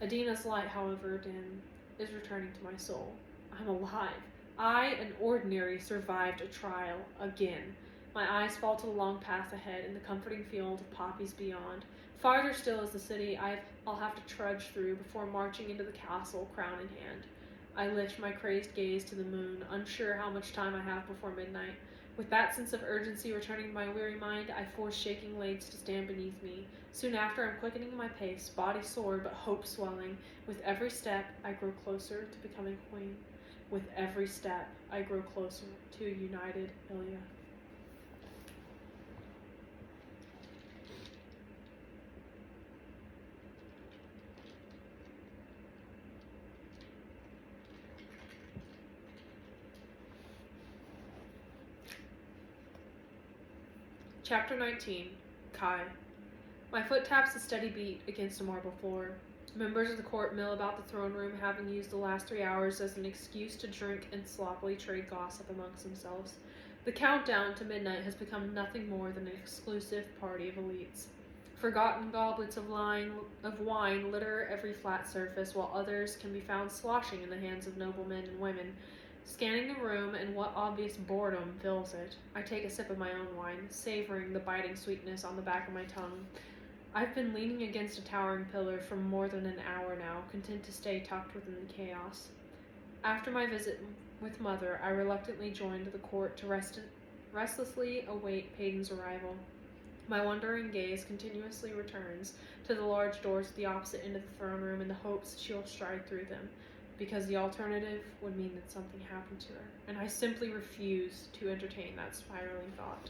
Adina's light, however dim, is returning to my soul. I'm alive. I, an ordinary, survived a trial again. My eyes fall to the long path ahead and the comforting field of poppies beyond. Farther still is the city I'll have to trudge through before marching into the castle, crown in hand. I lift my crazed gaze to the moon, unsure how much time I have before midnight. With that sense of urgency returning to my weary mind, I force shaking legs to stand beneath me. Soon after, I'm quickening my pace, body sore but hope swelling. With every step, I grow closer to becoming queen. With every step, I grow closer to a united Ilia. Chapter 19. Kai. My foot taps a steady beat against a marble floor. Members of the court mill about the throne room, having used the last 3 hours as an excuse to drink and sloppily trade gossip amongst themselves. The countdown to midnight has become nothing more than an exclusive party of elites. Forgotten goblets of wine litter every flat surface, while others can be found sloshing in the hands of noblemen and women. Scanning the room, and what obvious boredom fills it, I take a sip of my own wine, savoring the biting sweetness on the back of my tongue. I've been leaning against a towering pillar for more than an hour now, content to stay tucked within the chaos. After my visit with Mother, I reluctantly joined the court to restlessly await Peyton's arrival. My wandering gaze continuously returns to the large doors at the opposite end of the throne room in the hopes she'll stride through them, because the alternative would mean that something happened to her, and I simply refuse to entertain that spiraling thought.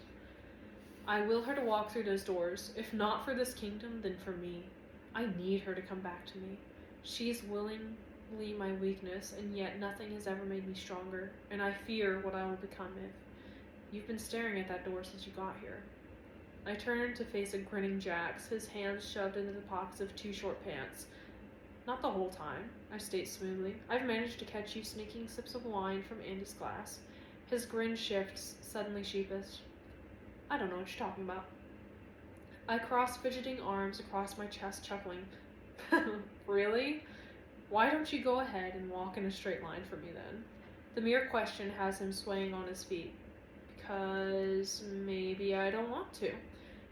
I will her to walk through those doors, if not for this kingdom, then for me. I need her to come back to me. She is willingly my weakness, and yet nothing has ever made me stronger, and I fear what I will become if you've been staring at that door since you got here. I turned to face a grinning Jax, his hands shoved into the pockets of 2 short pants. Not the whole time, I state smoothly. I've managed to catch you sneaking sips of wine from Andy's glass. His grin shifts, suddenly sheepish. I don't know what you're talking about. I cross fidgeting arms across my chest, chuckling. Really? Why don't you go ahead and walk in a straight line for me then? The mere question has him swaying on his feet. Because maybe I don't want to.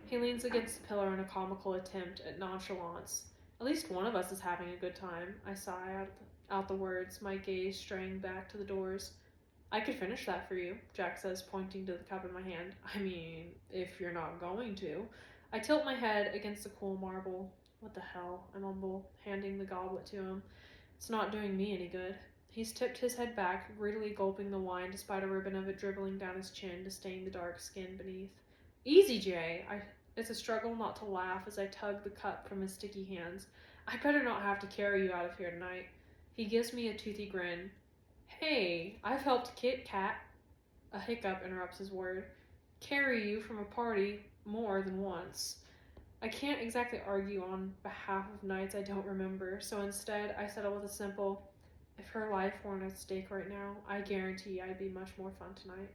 He leans against the pillar in a comical attempt at nonchalance. At least one of us is having a good time. I sigh out the words, my gaze straying back to the doors. I could finish that for you, Jack says, pointing to the cup in my hand. I mean, if you're not going to. I tilt my head against the cool marble. What the hell, I mumble, handing the goblet to him. It's not doing me any good. He's tipped his head back, greedily gulping the wine despite a ribbon of it dribbling down his chin to stain the dark skin beneath. Easy, Jay! It's a struggle not to laugh as I tug the cup from his sticky hands. I'd better not have to carry you out of here tonight. He gives me a toothy grin. Hey, I've helped Kit Kat, a hiccup interrupts his word, carry you from a party more than once. I can't exactly argue on behalf of nights I don't remember, so instead I settle with a simple, if her life weren't at stake right now, I guarantee I'd be much more fun tonight.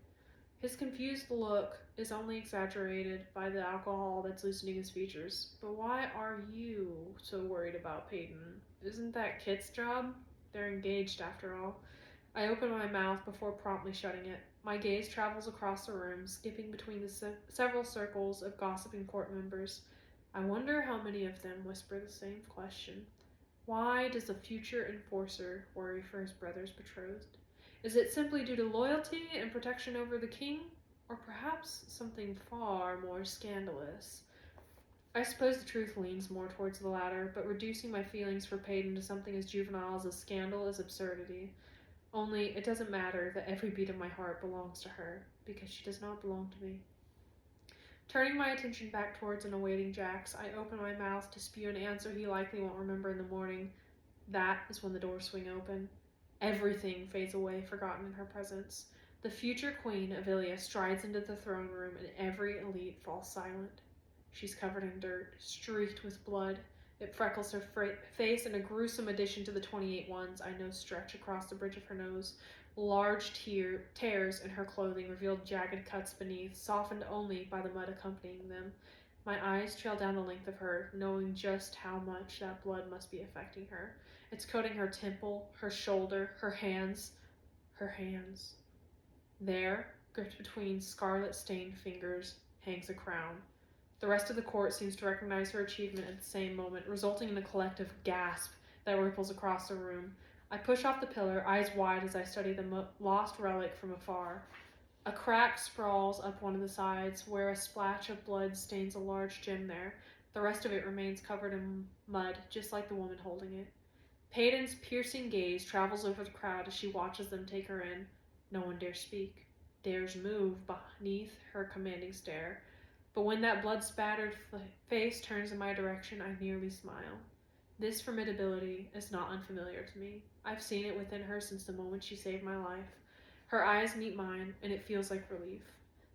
His confused look is only exaggerated by the alcohol that's loosening his features. But why are you so worried about Peyton? Isn't that Kit's job? They're engaged after all. I open my mouth before promptly shutting it. My gaze travels across the room, skipping between the several circles of gossiping court members. I wonder how many of them whisper the same question. Why does the future enforcer worry for his brother's betrothed? Is it simply due to loyalty and protection over the king? Or perhaps something far more scandalous? I suppose the truth leans more towards the latter, but reducing my feelings for Peyton to something as juvenile as a scandal is absurdity. Only, it doesn't matter that every beat of my heart belongs to her, because she does not belong to me. Turning my attention back towards an awaiting Jax, I open my mouth to spew an answer he likely won't remember in the morning. That is when the doors swing open. Everything fades away, forgotten in her presence. The future queen, Avilia, strides into the throne room, and every elite falls silent. She's covered in dirt, streaked with blood. It freckles her face, and a gruesome addition to the 28 ones I know stretch across the bridge of her nose. Large tears in her clothing revealed jagged cuts beneath, softened only by the mud accompanying them. My eyes trail down the length of her, knowing just how much that blood must be affecting her. It's coating her temple, her shoulder, her hands. Her hands. There, gripped between scarlet-stained fingers, hangs a crown. The rest of the court seems to recognize her achievement at the same moment, resulting in a collective gasp that ripples across the room. I push off the pillar, eyes wide as I study the lost relic from afar. A crack sprawls up one of the sides, where a splash of blood stains a large gem there. The rest of it remains covered in mud, just like the woman holding it. Peyton's piercing gaze travels over the crowd as she watches them take her in. No one dares speak, dares move beneath her commanding stare. But when that blood-spattered face turns in my direction, I nearly smile. This formidability is not unfamiliar to me. I've seen it within her since the moment she saved my life. Her eyes meet mine, and it feels like relief.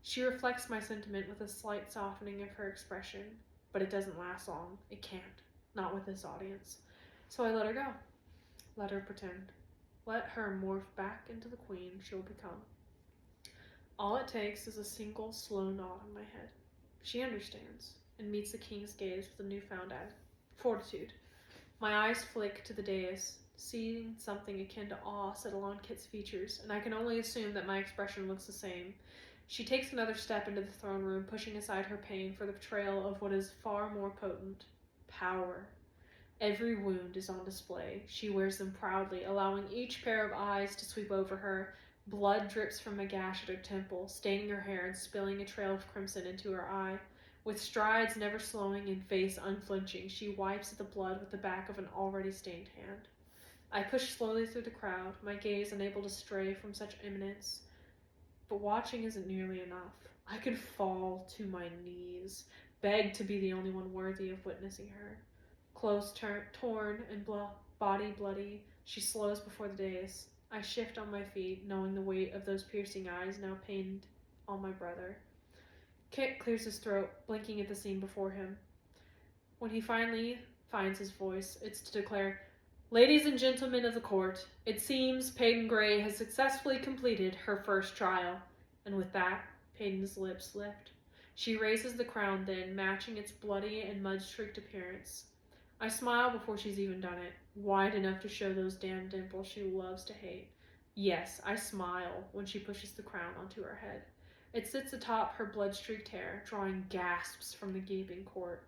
She reflects my sentiment with a slight softening of her expression, but it doesn't last long. It can't. Not with this audience. So I let her go. Let her pretend. Let her morph back into the queen she'll become. All it takes is a single slow nod on my head. She understands, and meets the king's gaze with a newfound fortitude. My eyes flick to the dais, seeing something akin to awe settle on Kit's features, and I can only assume that my expression looks the same. She takes another step into the throne room, pushing aside her pain for the betrayal of what is far more potent: power. Every wound is on display. She wears them proudly, allowing each pair of eyes to sweep over her. Blood drips from a gash at her temple, staining her hair and spilling a trail of crimson into her eye. With strides never slowing and face unflinching, she wipes at the blood with the back of an already stained hand. I push slowly through the crowd, my gaze unable to stray from such eminence. But watching isn't nearly enough. I could fall to my knees, beg to be the only one worthy of witnessing her. Clothes torn and body bloody, she slows before the days. I shift on my feet, knowing the weight of those piercing eyes now pained on my brother. Kit clears his throat, blinking at the scene before him. When he finally finds his voice, it's to declare, "Ladies and gentlemen of the court, it seems Peyton Gray has successfully completed her first trial." And with that, Peyton's lips lift. She raises the crown then, matching its bloody and mud-streaked appearance. I smile before she's even done it, wide enough to show those damn dimples she loves to hate. Yes, I smile when she pushes the crown onto her head. It sits atop her blood-streaked hair, drawing gasps from the gaping court.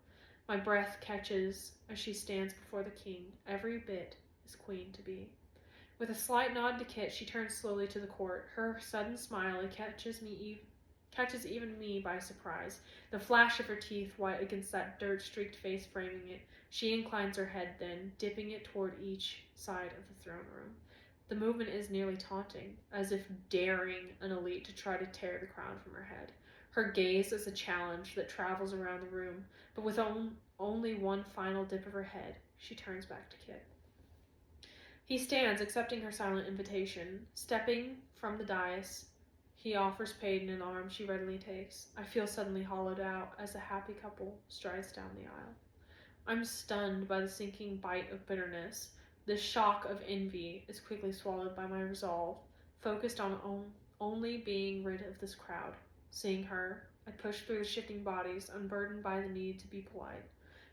My breath catches as she stands before the king, every bit as queen to be. With a slight nod to Kit, she turns slowly to the court. Her sudden smile catches even me by surprise. The flash of her teeth white against that dirt-streaked face framing it. She inclines her head then, dipping it toward each side of the throne room. The movement is nearly taunting, as if daring an elite to try to tear the crown from her head. Her gaze is a challenge that travels around the room, but with only one final dip of her head, she turns back to Kit. He stands, accepting her silent invitation. Stepping from the dais, he offers Peyton an arm she readily takes. I feel suddenly hollowed out as the happy couple strides down the aisle. I'm stunned by the sinking bite of bitterness. The shock of envy is quickly swallowed by my resolve, focused on only being rid of this crowd. Seeing her, I push through the shifting bodies, unburdened by the need to be polite.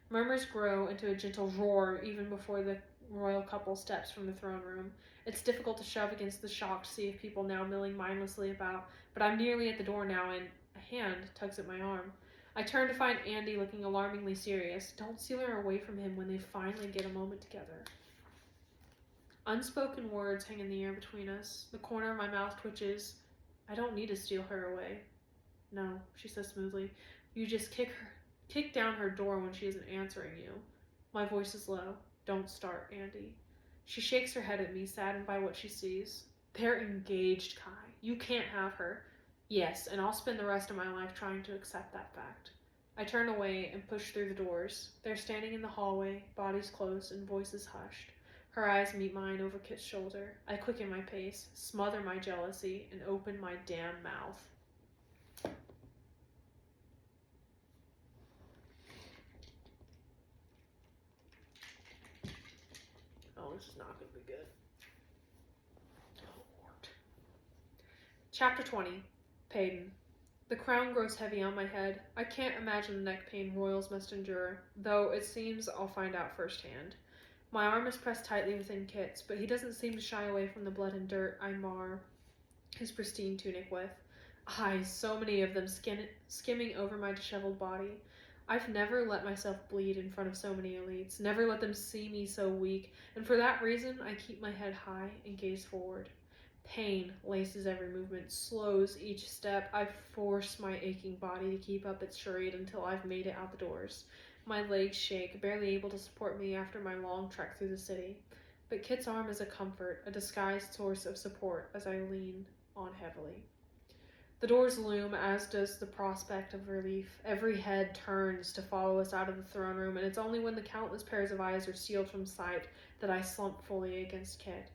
Murmurs grow into a gentle roar even before the royal couple steps from the throne room. It's difficult to shove against the shocked sea of people now milling mindlessly about, but I'm nearly at the door now and a hand tugs at my arm. I turn to find Andy looking alarmingly serious. Don't steal her away from him when they finally get a moment together. Unspoken words hang in the air between us. The corner of my mouth twitches. I don't need to steal her away. No, she says smoothly. You just kick down her door when she isn't answering you. My voice is low. Don't start, Andy. She shakes her head at me, saddened by what she sees. They're engaged, Kai. You can't have her. Yes, and I'll spend the rest of my life trying to accept that fact. I turn away and push through the doors. They're standing in the hallway, bodies close and voices hushed. Her eyes meet mine over Kit's shoulder. I quicken my pace, smother my jealousy, and open my damn mouth. Oh, this is not going to be good. Oh, Lord. Chapter 20. Peyton. The crown grows heavy on my head. I can't imagine the neck pain royals must endure, though it seems I'll find out firsthand. My arm is pressed tightly within Kit's, but he doesn't seem to shy away from the blood and dirt I mar his pristine tunic with. Eyes, so many of them skimming over my disheveled body. I've never let myself bleed in front of so many elites, never let them see me so weak, and for that reason I keep my head high and gaze forward. Pain laces every movement, slows each step. I force my aching body to keep up its charade until I've made it out the doors. My legs shake, barely able to support me after my long trek through the city. But Kit's arm is a comfort, a disguised source of support as I lean on heavily. The doors loom, as does the prospect of relief. Every head turns to follow us out of the throne room, and it's only when the countless pairs of eyes are sealed from sight that I slump fully against Kit.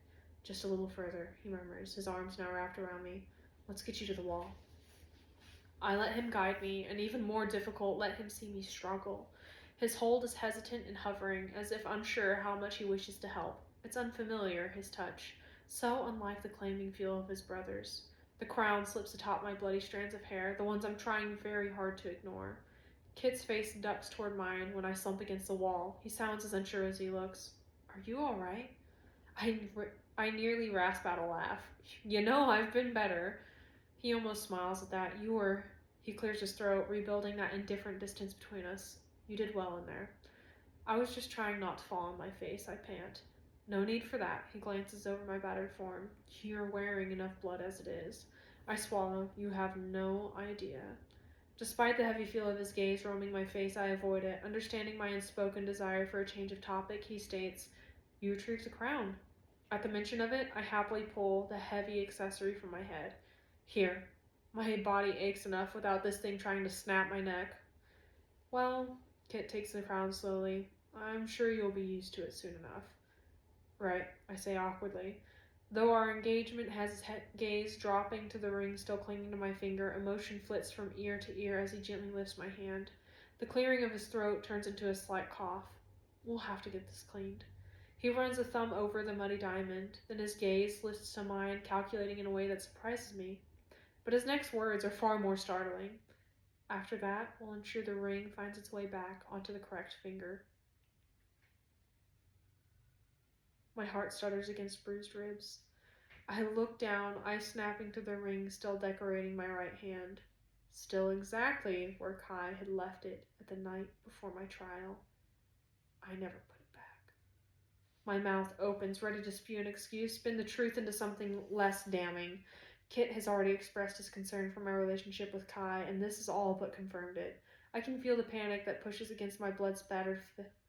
Just a little further, he murmurs, his arms now wrapped around me. Let's get you to the wall. I let him guide me, and even more difficult, let him see me struggle. His hold is hesitant and hovering, as if unsure how much he wishes to help. It's unfamiliar, his touch, so unlike the claiming feel of his brothers. The crown slips atop my bloody strands of hair, the ones I'm trying very hard to ignore. Kit's face ducks toward mine when I slump against the wall. He sounds as unsure as he looks. Are you all right? I nearly rasp out a laugh. You know, I've been better. He almost smiles at that. He clears his throat, rebuilding that indifferent distance between us. You did well in there. I was just trying not to fall on my face, I pant. No need for that. He glances over my battered form. You're wearing enough blood as it is. I swallow. You have no idea. Despite the heavy feel of his gaze roaming my face, I avoid it. Understanding my unspoken desire for a change of topic, he states, You retrieved the crown. At the mention of it, I happily pull the heavy accessory from my head. Here. My body aches enough without this thing trying to snap my neck. Well, Kit takes the crown slowly. I'm sure you'll be used to it soon enough. Right, I say awkwardly. Though our engagement has his gaze dropping to the ring still clinging to my finger, emotion flits from ear to ear as he gently lifts my hand. The clearing of his throat turns into a slight cough. We'll have to get this cleaned. He runs a thumb over the muddy diamond, then his gaze lifts to mine, calculating in a way that surprises me. But his next words are far more startling. After that, we'll ensure the ring finds its way back onto the correct finger. My heart stutters against bruised ribs. I look down, ice snapping to the ring still decorating my right hand. Still exactly where Kai had left it at the night before my trial. I never put it back. My mouth opens, ready to spew an excuse, spin the truth into something less damning. Kit has already expressed his concern for my relationship with Kai, and this has all but confirmed it. I can feel the panic that pushes against my blood-spattered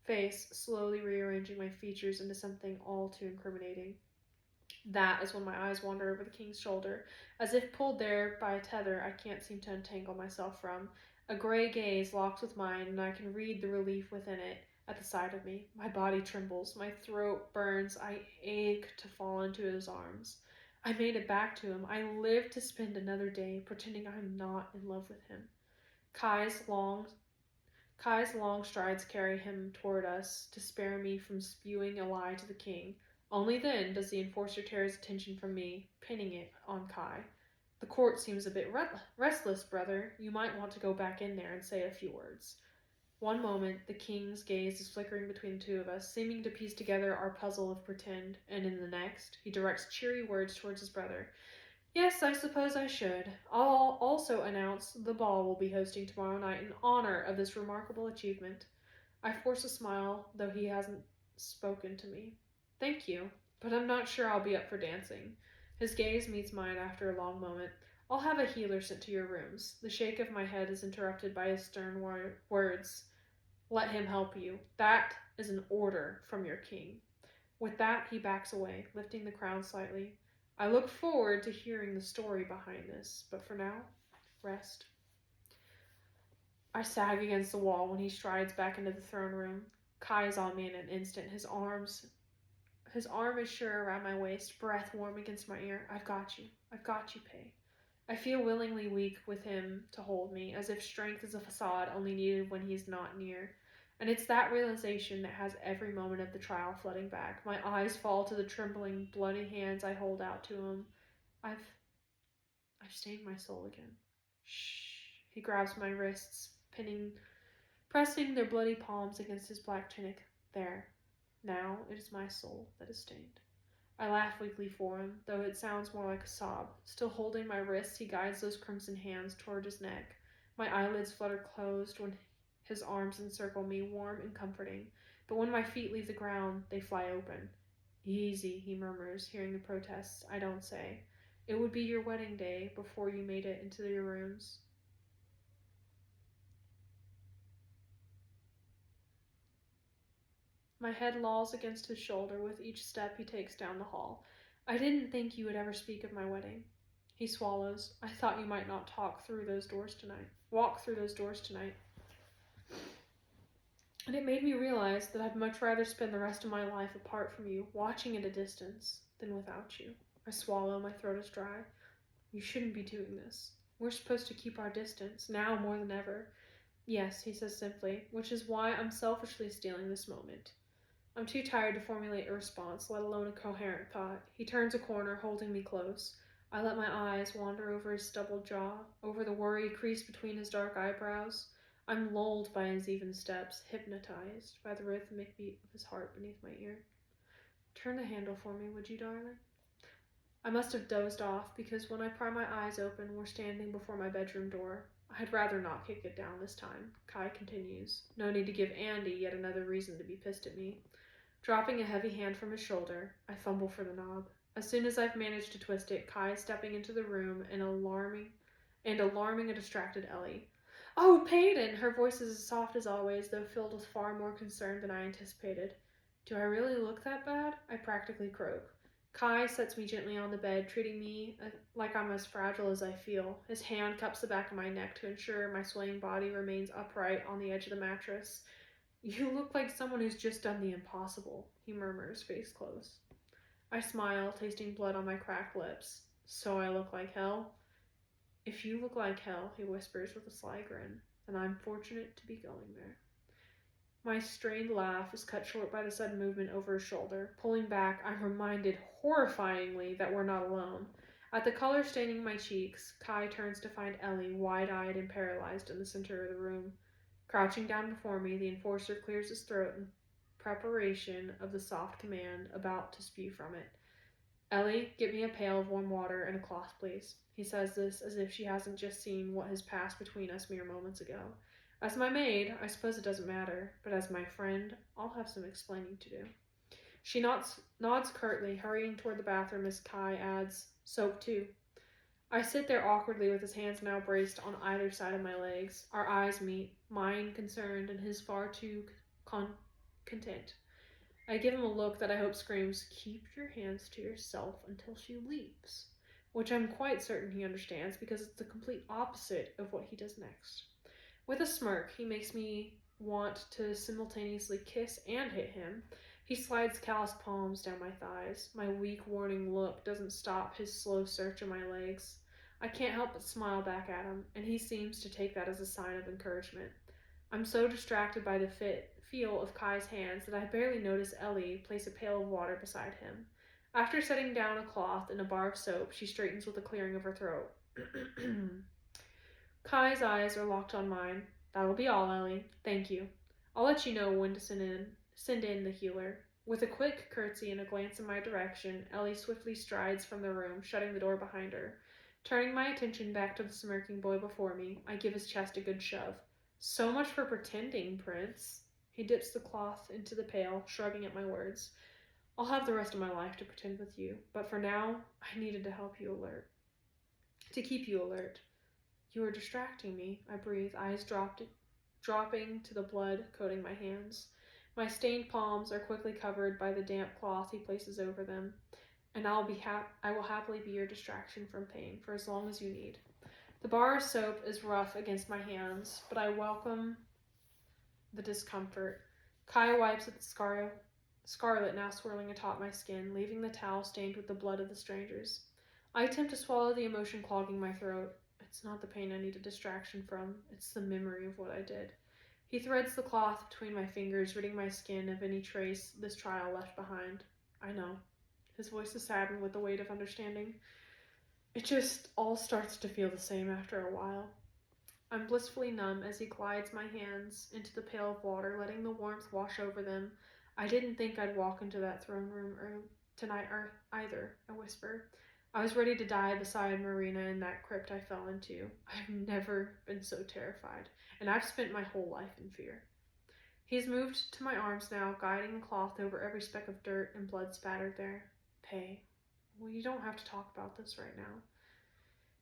face, slowly rearranging my features into something all too incriminating. That is when my eyes wander over the king's shoulder. As if pulled there by a tether I can't seem to untangle myself from. A gray gaze locks with mine, and I can read the relief within it at the sight of me. My body trembles, my throat burns, I ache to fall into his arms. I made it back to him. I lived to spend another day pretending I'm not in love with him. Kai's long strides carry him toward us to spare me from spewing a lie to the king. Only then does the enforcer tear his attention from me, pinning it on Kai. The court seems a bit restless, brother. You might want to go back in there and say a few words. One moment, the king's gaze is flickering between the two of us, seeming to piece together our puzzle of pretend, and in the next, he directs cheery words towards his brother. Yes, I suppose I should. I'll also announce the ball we'll be hosting tomorrow night in honor of this remarkable achievement. I force a smile, though he hasn't spoken to me. Thank you, but I'm not sure I'll be up for dancing. His gaze meets mine after a long moment. I'll have a healer sent to your rooms. The shake of my head is interrupted by his stern words. Let him help you. That is an order from your king. With that, he backs away, lifting the crown slightly. I look forward to hearing the story behind this, but for now, rest. I sag against the wall when he strides back into the throne room. Kai is on me in an instant, his arm is sure around my waist, breath warm against my ear. I've got you, Pei. I feel willingly weak with him to hold me, as if strength is a facade only needed when he's not near. And it's that realization that has every moment of the trial flooding back. My eyes fall to the trembling, bloody hands I hold out to him. I've stained my soul again. Shh. He grabs my wrists, pressing their bloody palms against his black tunic. There. Now it is my soul that is stained. I laugh weakly for him, though it sounds more like a sob. Still holding my wrists, he guides those crimson hands toward his neck. My eyelids flutter closed when his arms encircle me, warm and comforting. But when my feet leave the ground, they fly open. Easy, he murmurs, hearing the protests. I don't say. It would be your wedding day before you made it into your rooms. My head lolls against his shoulder with each step he takes down the hall. I didn't think you would ever speak of my wedding. He swallows. I thought you might not walk through those doors tonight. And it made me realize that I'd much rather spend the rest of my life apart from you, watching at a distance, than without you. I swallow, my throat is dry. You shouldn't be doing this. We're supposed to keep our distance, now more than ever. Yes, he says simply, which is why I'm selfishly stealing this moment. I'm too tired to formulate a response, let alone a coherent thought. He turns a corner, holding me close. I let my eyes wander over his stubbled jaw, over the worry crease between his dark eyebrows. I'm lulled by his even steps, hypnotized by the rhythmic beat of his heart beneath my ear. Turn the handle for me, would you, darling? I must have dozed off, because when I pry my eyes open, we're standing before my bedroom door. I'd rather not kick it down this time, Kai continues. No need to give Andy yet another reason to be pissed at me. Dropping a heavy hand from his shoulder, I fumble for the knob. As soon as I've managed to twist it, Kai is stepping into the room and alarming a distracted Ellie. Oh, Peyton! Her voice is as soft as always, though filled with far more concern than I anticipated. Do I really look that bad? I practically croak. Kai sets me gently on the bed, treating me like I'm as fragile as I feel. His hand cups the back of my neck to ensure my swaying body remains upright on the edge of the mattress. You look like someone who's just done the impossible, he murmurs, face close. I smile, tasting blood on my cracked lips. So I look like hell? If you look like hell, he whispers with a sly grin, then I'm fortunate to be going there. My strained laugh is cut short by the sudden movement over his shoulder. Pulling back, I'm reminded horrifyingly that we're not alone. At the color staining my cheeks, Kai turns to find Ellie, wide-eyed and paralyzed, in the center of the room. Crouching down before me, the enforcer clears his throat in preparation of the soft command about to spew from it. Ellie, get me a pail of warm water and a cloth, please. He says this as if she hasn't just seen what has passed between us mere moments ago. As my maid, I suppose it doesn't matter, but as my friend, I'll have some explaining to do. She nods curtly, hurrying toward the bathroom as Kai adds, soap too. I sit there awkwardly with his hands now braced on either side of my legs. Our eyes meet, mine concerned and his far too content. I give him a look that I hope screams, keep your hands to yourself until she leaves, which I'm quite certain he understands because it's the complete opposite of what he does next. With a smirk, he makes me want to simultaneously kiss and hit him. He slides calloused palms down my thighs. My weak, warning look doesn't stop his slow search of my legs. I can't help but smile back at him, and he seems to take that as a sign of encouragement. I'm so distracted by the feel of Kai's hands that I barely notice Ellie place a pail of water beside him. After setting down a cloth and a bar of soap, she straightens with a clearing of her throat. Kai's eyes are locked on mine. That'll be all, Ellie. Thank you. I'll let you know when to send in the healer. With a quick curtsy and a glance in my direction, Ellie swiftly strides from the room, shutting the door behind her. Turning my attention back to the smirking boy before me, I give his chest a good shove. So much for pretending, Prince. He dips the cloth into the pail, shrugging at my words. I'll have the rest of my life to pretend with you, but for now, I needed to keep you alert. You are distracting me, I breathe, eyes dropping to the blood coating my hands. My stained palms are quickly covered by the damp cloth he places over them, and I will happily be your distraction from pain for as long as you need. The bar of soap is rough against my hands, but I welcome the discomfort. Kai wipes at the scarlet now swirling atop my skin, leaving the towel stained with the blood of the strangers. I attempt to swallow the emotion clogging my throat. It's not the pain I need a distraction from, it's the memory of what I did. He threads the cloth between my fingers, ridding my skin of any trace this trial left behind. I know. His voice is saddened with the weight of understanding. It just all starts to feel the same after a while. I'm blissfully numb as he glides my hands into the pail of water, letting the warmth wash over them. I didn't think I'd walk into that throne room tonight either, I whisper. I was ready to die beside Marina in that crypt I fell into. I've never been so terrified, and I've spent my whole life in fear. He's moved to my arms now, guiding the cloth over every speck of dirt and blood spattered there. Pay, we don't have to talk about this right now.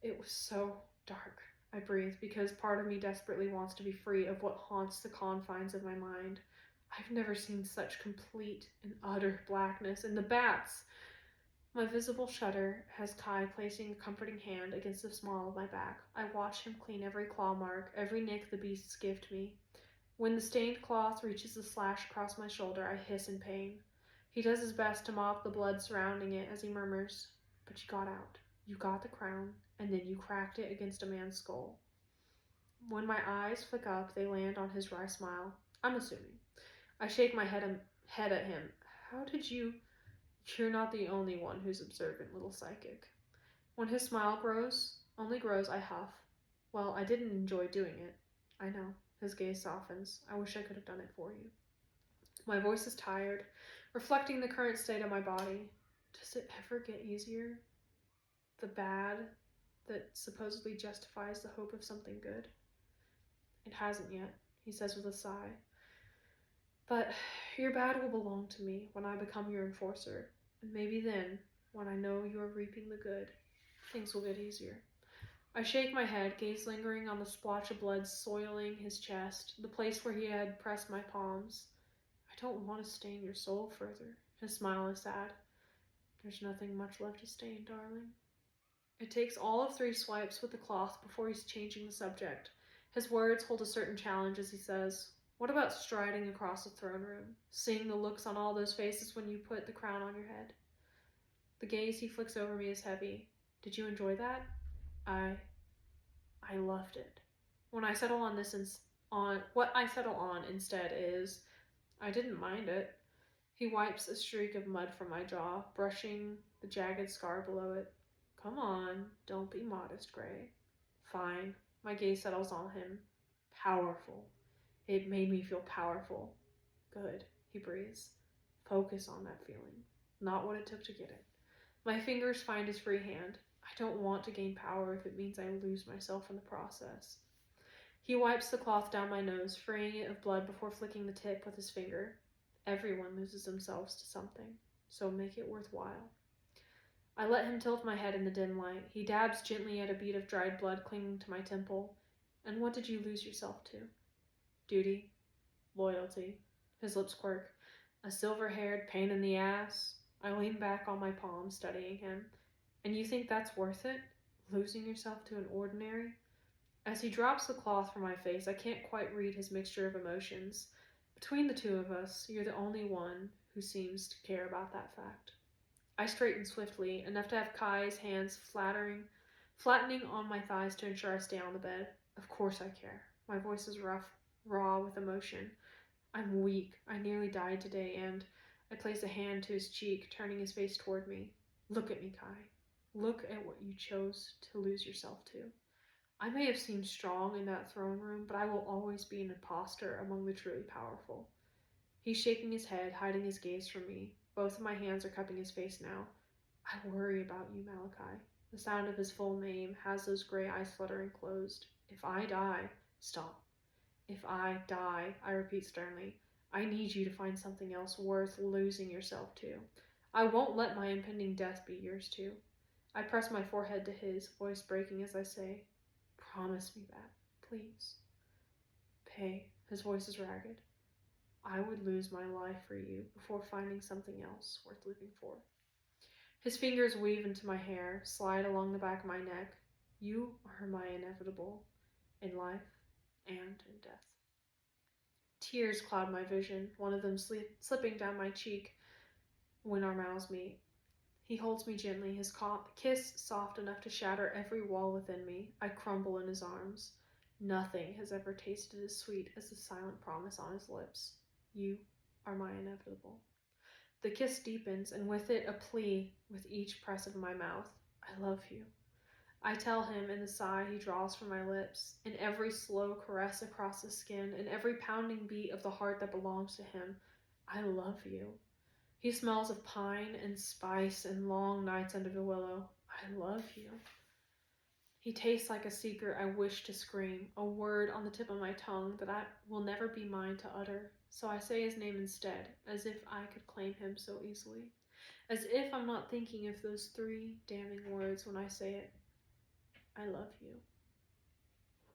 It was so dark, I breathe, because part of me desperately wants to be free of what haunts the confines of my mind. I've never seen such complete and utter blackness, and the bats. My visible shudder has Kai placing a comforting hand against the small of my back. I watch him clean every claw mark, every nick the beasts gift me. When the stained cloth reaches the slash across my shoulder, I hiss in pain. He does his best to mop the blood surrounding it as he murmurs, "But you got out. You got the crown, and then you cracked it against a man's skull." When my eyes flick up, they land on his wry smile. I'm assuming. I shake my head at him. How did you... You're not the only one who's observant, little psychic. When his smile only grows, I huff. Well, I didn't enjoy doing it. I know. His gaze softens. I wish I could have done it for you. My voice is tired, reflecting the current state of my body. Does it ever get easier? The bad that supposedly justifies the hope of something good? It hasn't yet, he says with a sigh. But your bad will belong to me when I become your enforcer, and maybe then, when I know you are reaping the good, things will get easier. I shake my head, gaze lingering on the splotch of blood soiling his chest, the place where he had pressed my palms. I don't want to stain your soul further. His smile is sad. There's nothing much left to stain, darling. It takes all of 3 swipes with the cloth before he's changing the subject. His words hold a certain challenge as he says, "What about striding across the throne room, seeing the looks on all those faces when you put the crown on your head?" The gaze he flicks over me is heavy. "Did you enjoy that?" I loved it. When I settle on what I settle on instead is, I didn't mind it. He wipes a streak of mud from my jaw, brushing the jagged scar below it. "Come on, don't be modest, Gray." "Fine." My gaze settles on him. "Powerful." It made me feel powerful. "Good," he breathes. "Focus on that feeling, not what it took to get it." My fingers find his free hand. I don't want to gain power if it means I lose myself in the process. He wipes the cloth down my nose, freeing it of blood before flicking the tip with his finger. Everyone loses themselves to something, so make it worthwhile. I let him tilt my head in the dim light. He dabs gently at a bead of dried blood clinging to my temple. "And what did you lose yourself to?" "Duty. Loyalty." His lips quirk. "A silver-haired pain in the ass?" I lean back on my palm, studying him. "And you think that's worth it? Losing yourself to an ordinary?" As he drops the cloth from my face, I can't quite read his mixture of emotions. Between the two of us, you're the only one who seems to care about that fact. I straighten swiftly, enough to have Kai's hands flattening on my thighs to ensure I stay on the bed. Of course I care. My voice is rough, raw with emotion. "I'm weak. I nearly died today, and..." I place a hand to his cheek, turning his face toward me. "Look at me, Kai. Look at what you chose to lose yourself to. I may have seemed strong in that throne room, but I will always be an imposter among the truly powerful." He's shaking his head, hiding his gaze from me. Both of my hands are cupping his face now. "I worry about you, Malachi." The sound of his full name has those gray eyes fluttering closed. "If I die..." "Stop." "If I die," I repeat sternly, "I need you to find something else worth losing yourself to. I won't let my impending death be yours too." I press my forehead to his, voice breaking as I say, "Promise me that, please." "Pay." His voice is ragged. "I would lose my life for you before finding something else worth living for." His fingers weave into my hair, slide along the back of my neck. "You are my inevitable, in life and in death." Tears cloud my vision, one of them slipping down my cheek when our mouths meet. He holds me gently, his kiss soft enough to shatter every wall within me. I crumble in his arms. Nothing has ever tasted as sweet as the silent promise on his lips. "You are my inevitable." The kiss deepens, and with it a plea with each press of my mouth. "I love you." I tell him in the sigh he draws from my lips, in every slow caress across the skin, in every pounding beat of the heart that belongs to him. "I love you." He smells of pine and spice and long nights under the willow. "I love you." He tastes like a secret I wish to scream, a word on the tip of my tongue that I will never be mine to utter. So I say his name instead, as if I could claim him so easily. As if I'm not thinking of those 3 damning words when I say it. "I love you."